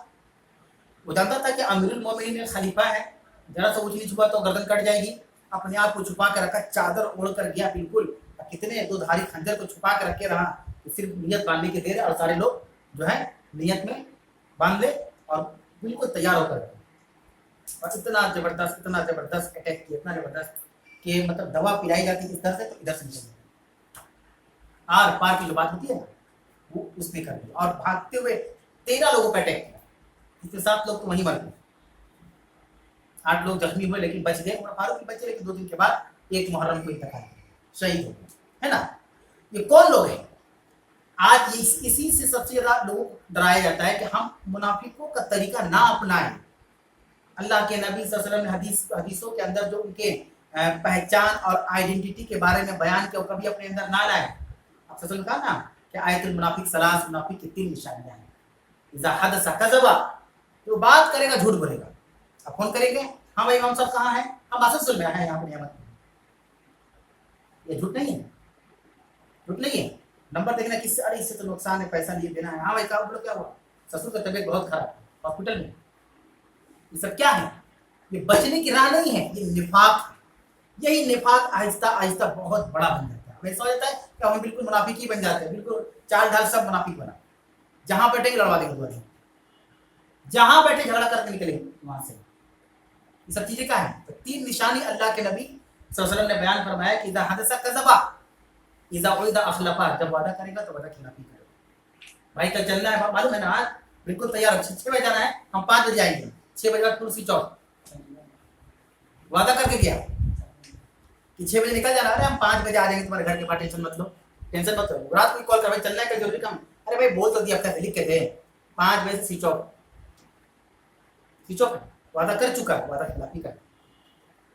وہ جانتا تھا کہ امیر المومنین خلیفہ ہے، ذرا سا اونچ چھپا تو گردن کٹ جائے گی. اپنے آپ کو چھپا کے رکھا، چادر اوڑھ کر گیا بالکل. کتنے دو دھاری خنجر کو چھپا کے رکھے رہا کہ صرف نیت باندھنے کے دیر ہے، اور سارے لوگ جو ہے نیت میں باندھ لے اور بالکل تیار ہو کر. اور اتنا زبردست اٹیک کیا، اتنا زبردست کہ مطلب دوا پلائی جاتی اس طرح سے تو ادھر سے نکل جاتی. آر پار کی جو بات ہوتی ہے نا، وہ اس نے کر دی اور بھاگتے ہوئے 13 لوگوں کا اٹیک کیا. اس کے 7 لوگ تو وہیں مر گئے، 8 لوگ زخمی ہوئے لیکن بچ گئے. عمر فاروق بھی بچے، لیکن 2 دن کے بعد 1 محرم کو انتقال کیا، شہید ہو گئے، ہے نا؟ یہ کون لوگ ہیں؟ آج اسی سے سب سے زیادہ لوگوں کو ڈرایا جاتا ہے کہ ہم منافقوں کا طریقہ نہ اپنائیں. اللہ کے نبی صلی اللہ علیہ وسلم نے حدیثوں کے اندر جو ان کے پہچان اور آئیڈینٹی کے بارے میں بیان کیا، وہ کبھی اپنے اندر نہ لائے. آپ سے کہا نا کہ آیت المنافق ثلاث، منافق کی 3 نشانیاں ہیں. اذا حدث کذب، تو بات کرے گا جھوٹ بولے گا. اب فون کریں گے، ہاں بھائی امام صاحب کہاں ہیں؟ ہم اسد میں ہیں یہاں پر نعمت. یہ جھوٹ نہیں ہے، جھوٹ نہیں ہے. نمبر دیکھنا کس سے، ارے اس سے تو نقصان ہے، پیسہ لیے دینا ہے. ہاں بھائی کہاں، بولو کیا ہوا؟ سسر کا طبیعت بہت خراب ہے، ہاسپٹل میں. یہ سب کیا ہے؟ یہ بچنے کی راہ نہیں ہے، یہ نفاق ہے. یہی نفاق آہستہ آہستہ بہت بڑا بن جاتا ہے. ہمیں ایسا ہو جاتا ہے کہ ہم بالکل منافق ہی بن جاتے ہیں، بالکل چال ڈھال سب منافق بنا. جہاں بیٹھے گے لڑوا دیں گے، جہاں بیٹھے جھگڑا کر کے نکلیں گے وہاں سے. یہ سب چیزیں کیا ہیں؟ تو 3 نشانی اللہ کے نبی صلی اللہ علیہ وسلم نے بیان فرمایا کہ اذا حدث کذب، اذا وعد اخلف، جب وعدہ کرے گا تو وعدہ خلافی کرے گا. بھائی کل چلنا ہے، معلوم ہے نا، آج بالکل تیار، 6 بجے جانا ہے، ہم 5 بجے آئیں گے. 6 بجے بعد کرسی چوک وعدہ کر کے گیا کہ 6 بجے نکل جانا ہے، ہم 5 بجے آ جائیں گے تمہارے گھر کے پاس. ٹینشن مت لو، ٹینشن مت لو. رات کو کال کر، بھائی چلنا ہے کہ ضروری کام. ارے بھائی بول تو دیا، آپ لکھ کے دے 5 بجے سے سوئچ آف. سوئچ آف وعدہ کر چکا ہے، وعدہ خلافی کر.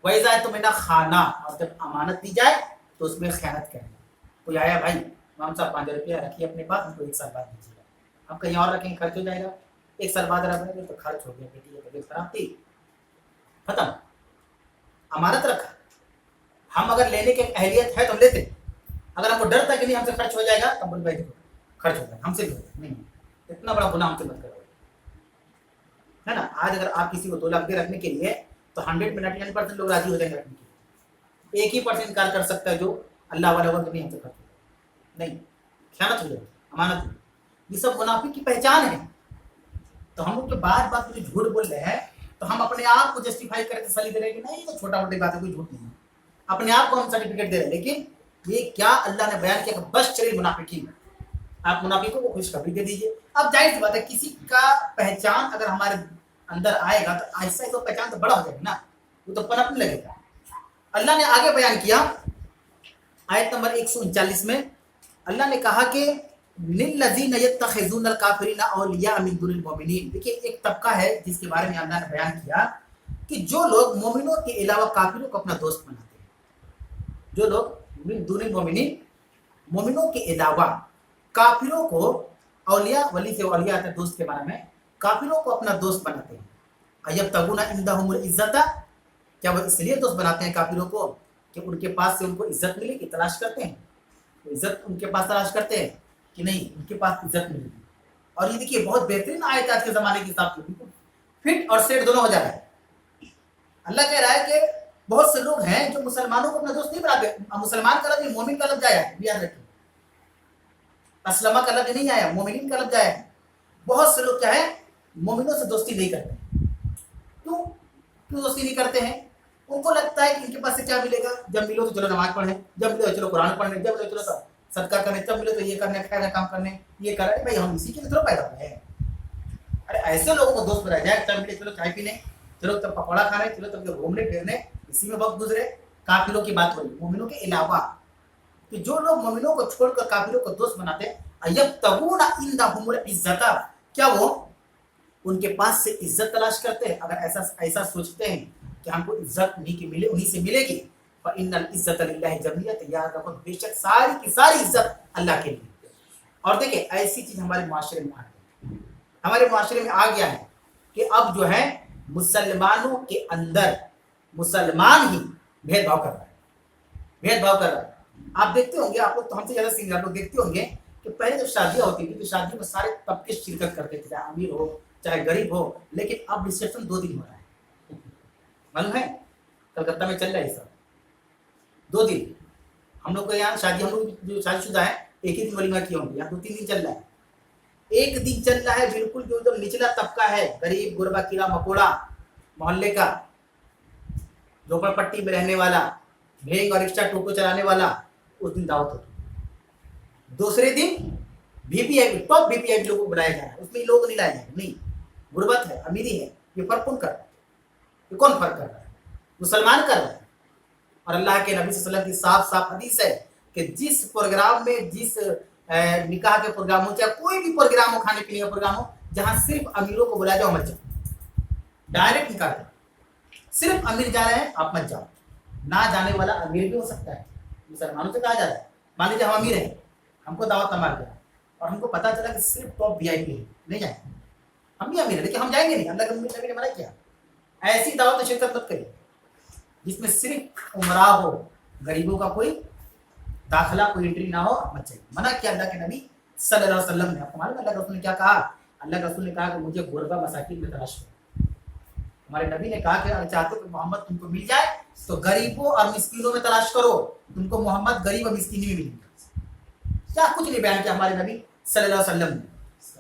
وہی جائے تو میں نے خانہ، اور جب امانت دی جائے تو اس میں خیانت کرنا. کوئی آیا، بھائی امام صاحب 5 روپیہ رکھیے اپنے پاس، ہم کو 1 سال بعد دیجیے گا. ہم کہیں اور رکھیں گے، خرچ ہو جائے گا. 1 سال بعد رکھیں گے تو خرچ ہو گیا، بیٹی کی طبیعت خراب تھی، ختم. امانت رکھا. ہم اگر لینے کی اہلیت ہے تو ہم لیتے، اگر ہم کو ڈر تھا کہ نہیں ہم سے خرچ ہو جائے گا تو بول بھائی دیکھو خرچ ہو جائے گا، ہم سے بھی ہوتا نہیں. اتنا بڑا گناہ ہم سے مت کرو، ہے نا؟ آج اگر آپ کسی کو 2 لاکھ دے رکھنے کے لیے تو 100 میں 99% لوگ راضی ہو جائیں گے رکھنے کے لیے. 1% انکار کر سکتا ہے جو اللہ والا ہوگا کہ نہیں ہم سے خرچ ہوگا، نہیں، خیانت ہو جائے گی، امانت. یہ سب منافق کی پہچان ہے. تو ہم لوگ جو بات جو جھوٹ بول رہے ہیں، तो हम अपने आप को जस्टिफाई करके तसल्ली दे रहे हैं कि नहीं, तो छोटा मोटी बात है, कोई झूठ नहीं है, अपने आप को हम सर्टिफिकेट दे रहे हैं। लेकिन ये क्या अल्लाह ने बयान किया कि बशरिल मुनाफिकीन, आप मुनाफिकों को खुशखबरी दे दीजिए। अब जाहिर सी बात है, किसी का पहचान अगर हमारे अंदर आएगा तो ऐसा ही तो पहचान तो बड़ा हो जाएगी ना, वो तो पनपने लगेगा। अल्लाह ने आगे बयान किया आयत नंबर 139 में, अल्लाह ने कहा कि लिल्लज़ीना यत्तखिज़ूनल काफ़िरीना औलिया मिन दुनिल मोमिनीन। देखिए, एक तबका है जिसके बारे में अल्लाह ने बयान किया कि जो लोग मोमिनों के अलावा काफिरों को अपना दोस्त बनाते हैं, जो लोग मिन दुनिल मोमिनीन, मोमिनों के अलावा काफिरों को, औलिया, वली से औलिया आता है दोस्त के बारे में, काफिरों को अपना दोस्त बनाते हैं। अयब्तगूना इंदहुमुल इज़्ज़ता, क्या वो इसलिए दोस्त बनाते हैं काफिरों को कि उनके पास से उनको इज्जत मिलेगी, तलाश करते हैं, तो इज्जत उनके पास तलाश करते हैं कि नहीं उनके पास इज्जत मिलेगी। और ये देखिए बहुत बेहतरीन आयत आज के ज़माने के हिसाब से बिल्कुल फिट और सेट दोनों हो जा रहा है। अल्लाह कह रहा है कि बहुत से लोग हैं जो मुसलमानों को अपना दोस्त नहीं बनाते। मुसलमान का लफ्ज़ मोमिन का लफ्ज़ आया है, याद रखिए, असलमा का लफ्ज़ नहीं आया, मोमिनीन का लफ्ज़ आया है। बहुत से लोग क्या है, मोमिनों से दोस्ती नहीं करते। क्यों दोस्ती नहीं करते हैं? उनको लगता है कि इनके पास से क्या मिलेगा, जब मिलो तो चलो नमाज पढ़ें, जब मिलो तो चलो कुरान पढ़ने, जब मिलो चलो सदका करने, जब मिलो तो ये करने, खैर काम करने, ये कर रहे भाई, हम इसी के लिए थोड़ा पैदा हुए हैं। अरे ऐसे लोगों को दोस्त बनाया जाए, जब मिले चलो चाय पीने, चलो तब पकौड़ा खाने, चलो तब घूमने फिरने, इसी में वक्त गुजरे। काफिरों की बात हो रही, मोमिनों के अलावा। तो जो लोग मोमिनों को छोड़कर काफिरों को दोस्त बनाते हैं, अयब्तगूना इंदहुमुल इज़्ज़ता, क्या वो उनके पास से इज्जत तलाश करते हैं? अगर ऐसा सोचते हैं कि हमको इज्जत उन्हीं से मिलेगी, पर इन्नल इज्जत लिल्लाहि जमीयत, याद रखो बेशक सारी की सारी इज्जत अल्लाह के लिए। और देखिए ऐसी चीज हमारे माशरे में आ गई, हमारे माशरे में आ गया है कि अब जो है मुसलमानों के अंदर मुसलमान ही भेदभाव कर रहा है। आप देखते होंगे, आप लोग तो हमसे ज्यादा सीनियर, आप लोग देखते होंगे कि पहले जब शादियां होती थी तो शादी में सारे तबके शिरकत करते थे, चाहे अमीर हो चाहे गरीब हो। लेकिन अब रिसेप्शन 2 दिन हो रहा है, मालूम है, कलकत्ता में चल रहा है सब 2 दिन। हम लोग को यहाँ शादी, हम लोग जो शादीशुदा है एक ही दिन वलीमा किया होंगे, यहाँ 2-3 दिन चल रहा है। एक दिन चल रहा है बिल्कुल जो एकदम निचला तबका है, गरीब गुरबा कीड़ा मकोड़ा मोहल्ले का, झोपड़पट्टी में रहने वाला, भेड़ और रिक्शा टोटो चलाने वाला, उस दिन दावत होती। दूसरे दिन वीवीआईपी, टॉप वीवीआईपी लोगों को बुलाया जा रहा है, उसमें लोग नहीं लाए जाएंगे, नहीं, गुर्बत है अमीरी है, ये फर्क कौन कर रहा है? ये कौन फर्क कर रहा है? मुसलमान कर रहा है। और अल्लाह के नबी सल्लल्लाहु अलैहि वसल्लम की साफ साफ हदीस है कि जिस प्रोग्राम में, जिस निकाह के प्रोग्राम हो, चाहे कोई भी प्रोग्राम हो, खाने पीने का प्रोग्राम हो, जहां सिर्फ अमीरों को बुलाया जाओ, मत जाओ। डायरेक्ट निकाह है, सिर्फ अमीर जा रहे हैं, आप मत जाओ। ना जाने वाला अमीर भी हो सकता है, मुसलमानों से कहा जा रहा है। मान लीजिए हम अमीर हैं, हमको दावत न मार दिया और हमको पता चला कि सिर्फ टॉप वीआईपी है, नहीं जाएंगे। हम भी अमीर है लेकिन हम जाएंगे नहीं, अल्लाह के नबी ने मना किया। ऐसी दावत में शिरकत मत करिए जिसमें सिर्फ उमरा हो, गरीबों का कोई दाखिला, कोई एंट्री ना हो, मत चाहिए। मना किया अल्लाह के नबी सल्लल्लाहु अलैहि वसल्लम ने। आपको मालूम है अल्लाह के रसूल ने क्या कहा? अल्लाह के रसूल ने कहा कि मुझे गुरबा मसाकिन में तलाश करो। हमारे नबी ने कहा कि अगर चाहते हो कि मोहम्मद तुमको मिल जाए तो गरीबों और मिस्कीनों में तलाश करो, तुमको मोहम्मद गरीब और मिस्कीन में मिलेंगे। क्या कुछ नहीं बयान किया हमारे नबी सल्लल्लाहु अलैहि वसल्लम ने।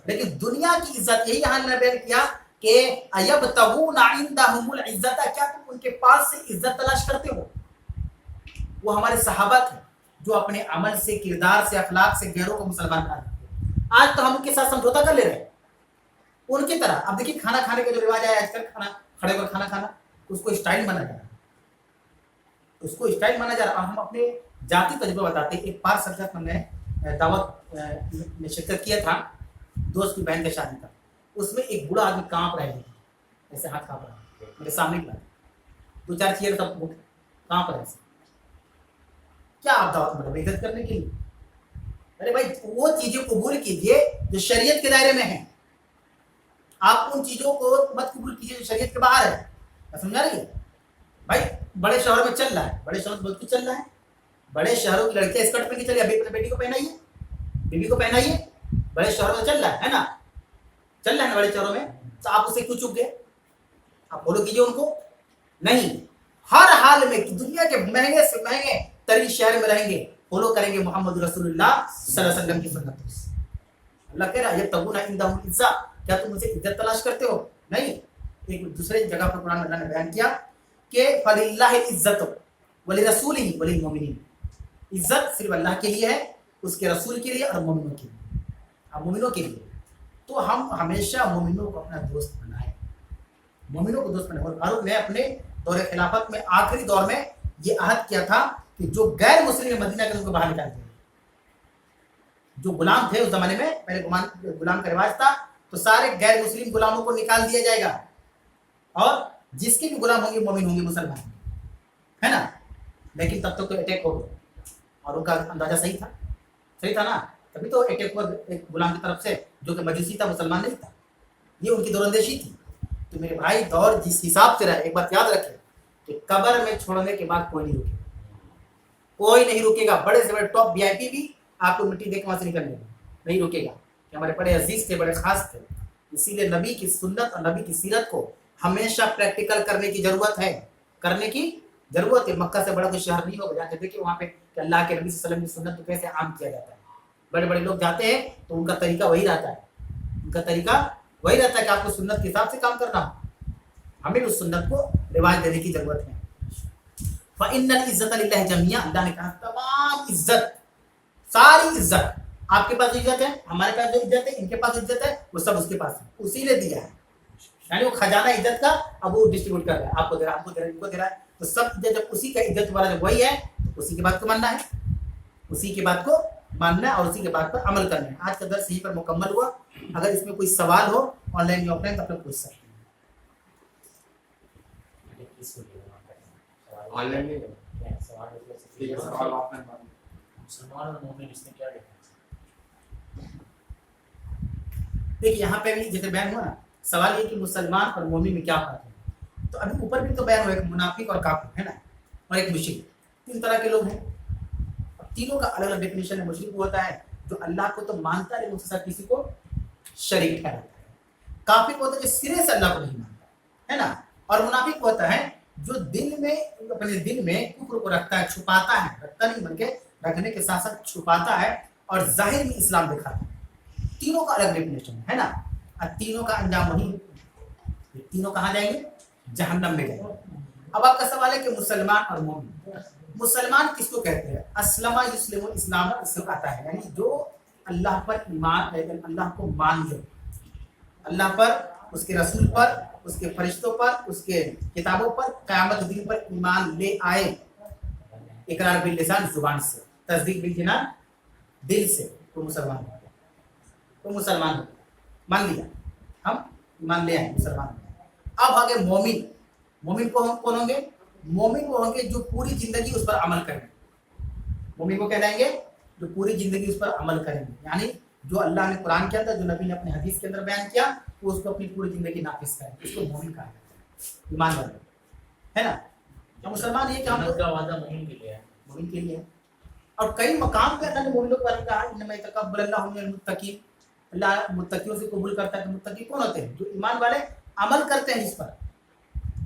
लेकिन दुनिया की इज्जत यही यहाँ ने बयान किया कि अयब्तगूना इंदहुमुल इज्जता, क्या तुम उनके पास से इज्जत तलाश करते हो? वो हमारे सहाबा थे जो अपने अमल से, किरदार से, अखलाक से गैरों को मुसलमान बना देते। आज तो हम उनके साथ समझौता कर ले रहे हैं उनकी तरह। अब देखिए खाना खाने का जो रिवाज है आजकल, खाना खड़े होकर खाना खाना, उसको स्टाइल माना जा रहा है, उसको स्टाइल माना जा रहा है। हम अपने जाति तजुर्बा बताते हैं। एक बार सब्जेक्ट मैंने दावत में शिरकत किया था, दोस्त की बहन का शादी था। उसमें एक बूढ़ा आदमी कांप रहे थे, ऐसे हाथ कांप रहा है, मेरे सामने की बात, 2-4 चेयर तब कांप रहे थे। क्या आप दावत मतलब इज्जत करने के लिए? अरे भाई वो चीजें कबूल कीजिए जो शरीयत के दायरे में है, आप उन चीजों को मत कबूल कीजिए जो शरीयत के बाहर है। समझा रही है भाई? बड़े शहरों में चल रहा है, बड़े शहरों में बहुत कुछ चल रहा है। बड़े शहरों की लड़कियां स्कर्ट पहन के चलिए, अभी अपने बेटी को पहनाइए, बीबी को पहनाइए। बड़े शहरों में चल रहा है ना, चल रहा है ना बड़े शहरों में। तो आप उसे क्यों चुप गए? आप फॉलो कीजिए उनको। नहीं, हर हाल में दुनिया के महंगे से महंगे तरीन शहर में रहेंगे, फॉलो करेंगे मोहम्मद रसूलुल्लाह सल्लल्लाहु अलैहि वसल्लम की सुन्नत। अल्लाह कह रहा है यब्तगूना इंदहुमुल इज्जा, क्या तुम मुझे इज्जत तलाश करते हो? नहीं, ایک دوسرے جگہ پر قرآن میں اللہ نے بیان کیا کہ فَلِلَّهِ الْعِزَّةُ وَلِرَسُولِهِ وَلِلْمُؤْمِنِينَ، عزت صرف اللہ کے لیے ہے، اس کے رسول کے لیے اور مومنوں کے لیے، اور مومنوں کے لیے۔ تو ہم ہمیشہ مومنوں کو اپنا دوست بنائیں، مومنوں کو دوست بنائیں۔ اور فاروق نے اپنے دور خلافت میں آخری دور میں یہ عہد کیا تھا کہ جو غیر مسلم مدینہ کے ان کو باہر نکال دیں، جو غلام تھے اس زمانے میں، پہلے غلام کا رواج تھا، تو سارے غیر مسلم غلاموں کو نکال دیا جائے گا، اور جس کے بھی غلام ہوں گے مومن ہوں گے، مسلمان ہوں گے، ہے نا۔ لیکن تب تک تو اٹیک ہو گیا، اور ان کا اندازہ صحیح تھا نا، تبھی تو اٹیک ہوا ایک غلام کی طرف سے جو کہ مجوسی تھا، مسلمان نہیں تھا، یہ ان کی دور اندیشی تھی۔ تو میرے بھائی دور جس حساب سے رہا، ایک بات یاد رکھے کہ قبر میں چھوڑنے کے بعد کوئی نہیں رکے گا، کوئی نہیں رکے گا۔ بڑے سے بڑے ٹاپ وی آئی پی بھی آپ کو مٹی دے کے وہاں سے نکلنے گا، نہیں رکے گا، کہ ہمارے بڑے عزیز تھے، بڑے خاص تھے۔ اسی لیے نبی کی سنت اور نبی کی سیرت کو ہمیشہ پریکٹیکل کرنے کی ضرورت ہے، مکہ سے بڑا کوئی شہر نہیں ہوگا جا کے دیکھیں وہاں پہ کہ اللہ کے نبی صلی اللہ علیہ وسلم کی سنت کو کیسے عام کیا جاتا ہے۔ بڑے بڑے لوگ جاتے ہیں تو ان کا طریقہ وہی رہتا ہے، کہ آپ کو سنت کے حساب سے کام کرنا ہو، ہمیں اس سنت کو رواج دینے کی ضرورت ہے۔ فَإِنَّ الْعِزَّةَ لِلَّهِ جَمِيعًا، اللہ نے کہا تمام عزت، ساری عزت، آپ کے پاس عزت ہے، ہمارے پاس جو عزت ہے، ان کے پاس عزت ہے، وہ سب اس کے پاس ہے، اسی نے دیا ہے۔ یعنی وہ خزانہ عزت کا اب وہ ڈسٹریبیوٹ کر رہا ہے، آپ کو دے رہا ہے، آپ کو دے رہا ہے، ان کو دے رہا ہے، تو سب عزت جب اسی کا عزت والا جب وہی ہے تو اسی کی بات کو ماننا ہے، اسی کی بات کو ماننا ہے اور اسی کے بات پر عمل کرنا ہے۔ آج کا درس یہیں پر مکمل ہوا۔ اگر اس میں کوئی سوال ہو آن لائن یا آف لائن تو آپ لوگ پوچھ سکتے ہیں۔ دیکھیے یہاں پہ بھی جیسے بیان ہوا نا، سوال یہ کہ مسلمان اور مومن میں کیا فرق ہے، تو ابھی اوپر بھی تو بیان ہوا، ایک منافق اور کافر ہے نا، اور ایک مشرک، تین طرح کے لوگ ہیں، تینوں کا الگ الگ ڈیفینیشن ہے۔ مشرک ہوتا ہے جو اللہ کو تو مانتا ہے لیکن اس کے ساتھ کسی کو شریک ٹھہراتا ہے، کافر ہوتا ہے جو سرے سے اللہ کو نہیں مانتا ہے نا، اور منافق ہوتا ہے جو دل میں اپنے دل میں کفر کو رکھتا ہے، چھپاتا ہے، رکھتا نہیں بلکہ رکھنے کے ساتھ ساتھ چھپاتا ہے اور ظاہر میں اسلام دکھاتا ہے۔ تینوں کا الگ ڈیفینیشن ہے نا، اور تینوں کا انجام وہی، تینوں کہاں جائیں گے؟ جہنم میں جائیں گے۔ اب آپ کا سوال ہے کہ مسلمان اور مومن، مسلمان کس کو کہتے ہیں؟ اسلم یسلم، اسلام سے آتا ہے، یعنی جو اللہ پر ایمان، اللہ کو مان لے، اللہ پر، اس کے رسول پر، اس کے فرشتوں پر، اس کے کتابوں پر، قیامت دن پر ایمان لے آئے، اقرار باللسان زبان سے، تصدیق بالجنان دل سے، تو مسلمان ہو گیا، تو مسلمان ہو گیا، مان لیا، ہم ایمان لے آئے، مسلمان ہو گیا۔ اب آگے مومن، مومن کو ہم کون ہوں گے؟ مومن وہ ہوں گے جو پوری زندگی اس پر عمل کریں گے، مومن کو کہلائیں گے جو پوری زندگی اس پر عمل کریں گے، یعنی جو اللہ نے قرآن کیا تھا، جو نبی نے اپنے حدیث کے اندر بیان کیا، وہ اس کو اپنی پوری زندگی نافذ کریں، اس کو مومن کہا جاتا ہے، ایمان والے، ہے نا۔ تو مسلمان یہ کہ ہم کا وعدہ مومن کے لیے ہے، مومن کے لیے ہے، اور کئی مقام پہ اللہ نے مومنوں کے بارے میں کہا انما یتقبل اللہ من المتقین، اللہ متقیوں سے قبول کرتا ہے۔ کہ متقی کون ہوتے ہیں؟ جو ایمان والے عمل کرتے ہیں، اس پر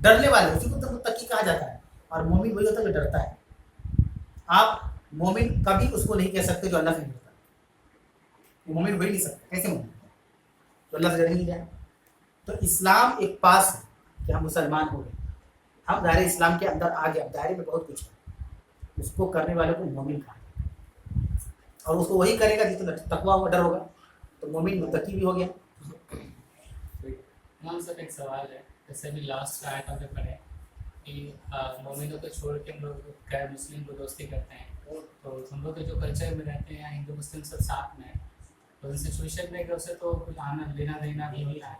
ڈرنے والے، اسی کو تو متقی کہا جاتا ہے، اور مومن وہی ہوتا ہے جو ڈرتا ہے۔ آپ مومن کبھی اس کو نہیں کہہ سکتے جو اللہ سے نہیں ڈرتا، مومن وہی نہیں سکتا، کیسے مومن جو اللہ سے ڈر نہیں جائے؟ تو اسلام ایک پاس ہے کہ ہم مسلمان ہو گئے، ہم دائرے اسلام کے اندر آ گئے، اب دائرے میں بہت کچھ ہے، اس کو کرنے والے کو مومن کہا جاتا ہے، اور اس کو وہی کرے گا جتنا تقویٰ ہوگا، ڈر ہوگا، تو مومن متقی بھی ہو گیا۔ ہم سب ایک سوال ہے، جیسے بھی لاسٹ آیت ہم نے پڑھے کہ مومنوں کو چھوڑ کے ہم لوگ غیر مسلم کو دوستی کرتے ہیں، تو ہم لوگ جو کلچر میں رہتے ہیں ہندو مسلم سب ساتھ میں، تو ان سچویشن میں اسے تو کچھ آنا لینا دینا بھی نہیں ہے،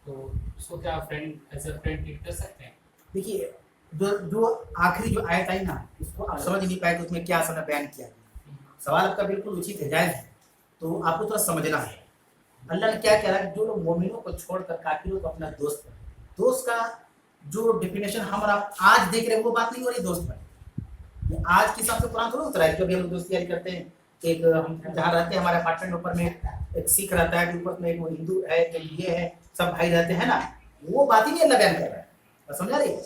تو اس کو کیا friend as a friend treat کر سکتے ہیں؟ دیکھیے جو آخری جو آیت آئی نا، اس کو آپ سمجھ نہیں پائے کہ اس میں کیا اصل میں بیان کیا گیا۔ سوال آپ کا بالکل اچھی ہے، جائز ہے، تو آپ کو تھوڑا سمجھنا ہے اللہ نے کیا کہہ رہا ہے۔ جو لوگ مومنوں کو چھوڑ کر کافروں کو اپنا دوست بنائے، دوست کا جو ڈیفینیشن ہم اور آپ آج دیکھ رہے ہیں وہ بات نہیں ہو رہی دوست بنے، یہ آج کے حساب سے قرآن تھوڑا اترا ہے کہ ابھی ہم دوست یاری کرتے ہیں، ایک ہم جہاں رہتے ہیں ہمارے اپارٹمنٹ اوپر میں ایک سکھ رہتا ہے، اوپر میں ایک ہندو ہے، ایک یہ ہے، سب بھائی رہتے ہیں نا، وہ بات ہی نہیں اللہ بیان کر رہا ہے، سمجھا رہی ہے؟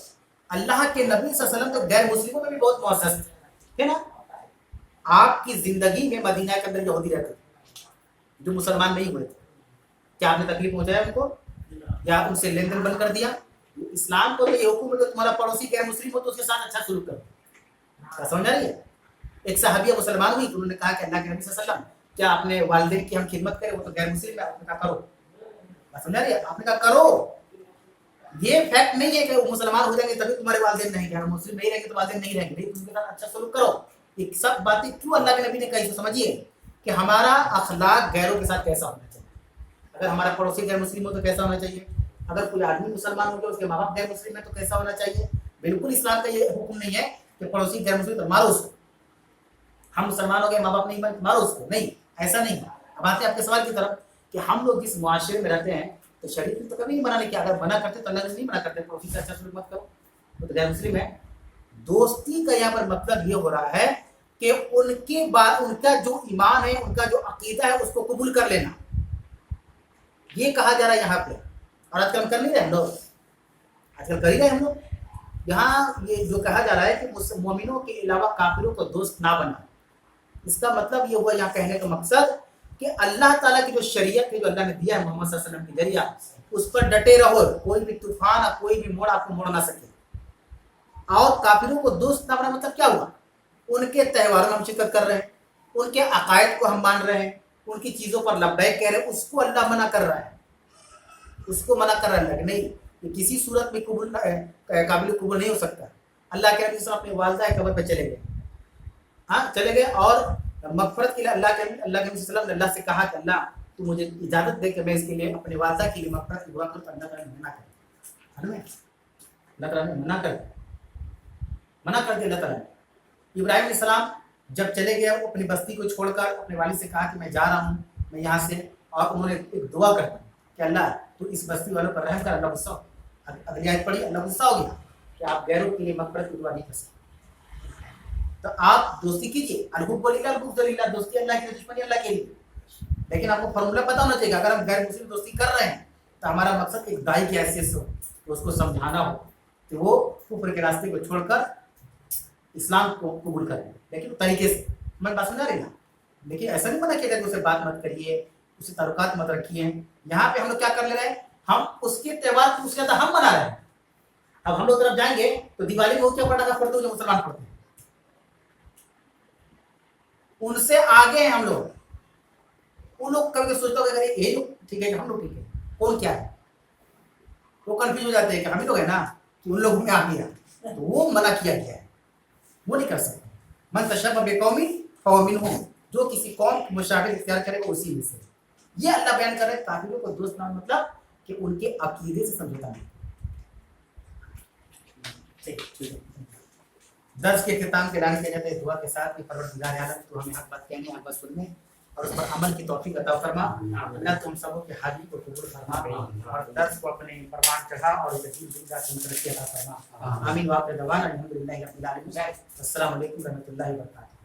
اللہ کے نبی صلی اللہ علیہ وسلم تو غیر مسلموں میں بھی بہت معزز تھے نا، آپ کی زندگی میں مدینہ کے اندر یہودی رہتے تھے جو مسلمان نہیں ہوئے تھے، کیا آپ نے تکلیف پہنچایا ان کو یا ان سے لین دین بند کر دیا؟ इस्लाम को तो ये हुक्म है कि तुम्हारा पड़ोसी गैर मुस्लिम हो तो उसके साथ अच्छा सलूक करो। क्या समझ आ रही है? एक सहाबिया मुसलमान हुई तो उन्होंने कहा कि अल्लाह के नबी सल्लल्लाहु अलैहि वसल्लम क्या आपने वालिदैन की हम खिदमत करें, वो तो गैर मुस्लिम है। आपने कहा करो। क्या समझ आ रही है? आपने कहा करो। ये फैक्ट नहीं है कि वो मुसलमान हो जाएंगे तभी तुम्हारे वालिदैन रहेंगे, अगर मुस्लिम नहीं रहेंगे तो वालिदैन नहीं रहेंगे, नहीं उनके साथ अच्छा सलूक करो। ये सब बातें क्यों अल्लाह के नबी ने कही? समझिए कि हमारा अखलाक गैरों के साथ कैसा होना चाहिए। अगर हमारा पड़ोसी गैर मुस्लिम हो तो कैसा होना चाहिए, अगर कोई आदमी मुसलमान हो गया उसके माँ बाप गैर मुस्लिम है तो कैसा होना चाहिए। बिल्कुल इस्लाम का ये हुक्म नहीं है कि पड़ोसी गैर मुस्लिम तो मारो उसको, हम मुसलमान हो गए माँ बाप नहीं मारो उसको, नहीं, ऐसा नहीं। अब आते हैं आपके सवाल की तरफ कि हम लोग जिस मुआशरे में रहते हैं तो शरीफ तो कभी नहीं मना नहीं किया, अगर मना करते तो अल्लाह ने नहीं मना करते पड़ोसी से अच्छा सलूक मत करो, वो तो गैर मुस्लिम है। दोस्ती का यहाँ पर मतलब ये हो रहा है कि उनके बाद उनका जो ईमान है, उनका जो अकीदा है उसको कबूल कर लेना, ये कहा जा रहा है यहाँ पे। और आजकल हम कर नहीं रहे हम लोग, आजकल कर ही रहे हम लोग। यहाँ ये जो कहा जा रहा है कि मोमिनों के अलावा काफिरों को दोस्त ना बना, इसका मतलब ये हुआ यहाँ कहने का मकसद कि अल्लाह ताला की जो शरीयत है जो अल्लाह ने दिया है मोहम्मद सल्लल्लाहु अलैहि वसल्लम के जरिया, उस पर डटे रहो, कोई भी तूफान और कोई भी मोड़ आपको मोड़ ना सके। और काफिरों को दोस्त ना बना मतलब क्या हुआ, उनके त्योहारों में हम शिरकत कर रहे हैं, उनके अकायद को हम मान रहे हैं, उनकी चीज़ों पर लब्बैक कह रहे हैं, उसको अल्लाह मना कर रहा है, उसको मना कर रहा है। नहीं, ये किसी सूरत में कबूल काबिल कबूल नहीं हो सकता। अल्लाह के नबी अपने वालिदा के कब्र पर चले गए, हाँ चले गए, और मगफरत के लिए अल्लाह के नबी सल्लल्लाहु अलैहि वसल्लम ने अल्लाह से कहा कि अल्लाह तू मुझे इजाज़त दे कि मैं इसके लिए अपने वालिदा के लिए मगफरत की दुआ करूँ, तो अल्लाह ताला ने मना कर दिया। अल्लाह ताला ने मना कर दिया। अल्लाह ताला ने इब्राहिम अलैहिस्सलाम जब चले गए वो अपनी बस्ती को छोड़कर अपने वालिद से कहा कि मैं जा रहा हूँ, मैं यहाँ से, और उन्होंने एक दुआ कर दी कि अल्लाह तू इस बस्ती वालों पर रहम कर। अल्लाह गुस्सा, अगली आयत पढ़ी, अल्लाह गुस्सा हो गया कि आप गैरों के लिए मगफरत की दुआ नहीं कर सकते। तो आप दोस्ती कीजिए, दोस्ती अल्लाह की, दुश्मनी अल्लाह के लिए। लेकिन आपको फॉर्मूला पता होना चाहिए, अगर हम गैर मुस्लिम दोस्ती कर रहे हैं तो हमारा मकसद एक दाई की हैसियत से हो कि उसको समझाना हो कि वो कुफ्र के रास्ते को छोड़कर इस्लाम को कबूल करें, लेकिन तरीके से। मैं बात समझा रही ना? लेकिन ऐसा नहीं मना किया कि उसे बात मत करिए, उसे ताल्लुकात मत रखिए। यहाँ पे हम लोग क्या कर ले रहे हैं, हम उसके त्यौहार को उसके हम मना रहे हैं। अब हम लोग तरफ जाएंगे तो दिवाली में वो क्या पटाखा फोड़ते हो जो मुसलमान फोड़ते हैं, उनसे आगे हैं हम लोग। उन लोग कभी सोचते हो ये लोग ठीक है, हम लोग ठीक है, कौन क्या है, वो कंफ्यूज हो जाते हैं कि हम ही लोग है ना कि उन लोगों में आ गया, तो वो मना किया गया है, वो नहीं कर सकते। मन तशब्बह बिकौमी फहुव मिनहुम, जो किसी कौम की मुशाबिह इख्तियार करे वो उसी में से। ये अल्लाह बयान कर रहे हैं काफिरों को दोस्त ना मतलब कि उनके अकीदे से समझौता नहीं। ठीक है, दर्स के इख्तिताम के लाने के जाते दुआ के साथ कि परवरदिगार आलम तो हमें हक बात कहने, हक बात सुनने और उस पर अमल की तौफीक अता फरमा। अल्लाह तुम सबों के हाजिरी को कबूल फरमा और दर्स को अपने परवान चढ़ा और यकीन जिंदा से तरक्की अता फरमा। आमीन। वाक़िअ दवाना अल्हम्दुलिल्लाहि रब्बिल आलमीन। अस्सलामु अलैकुम व रहमतुल्लाहि व बरकातहू।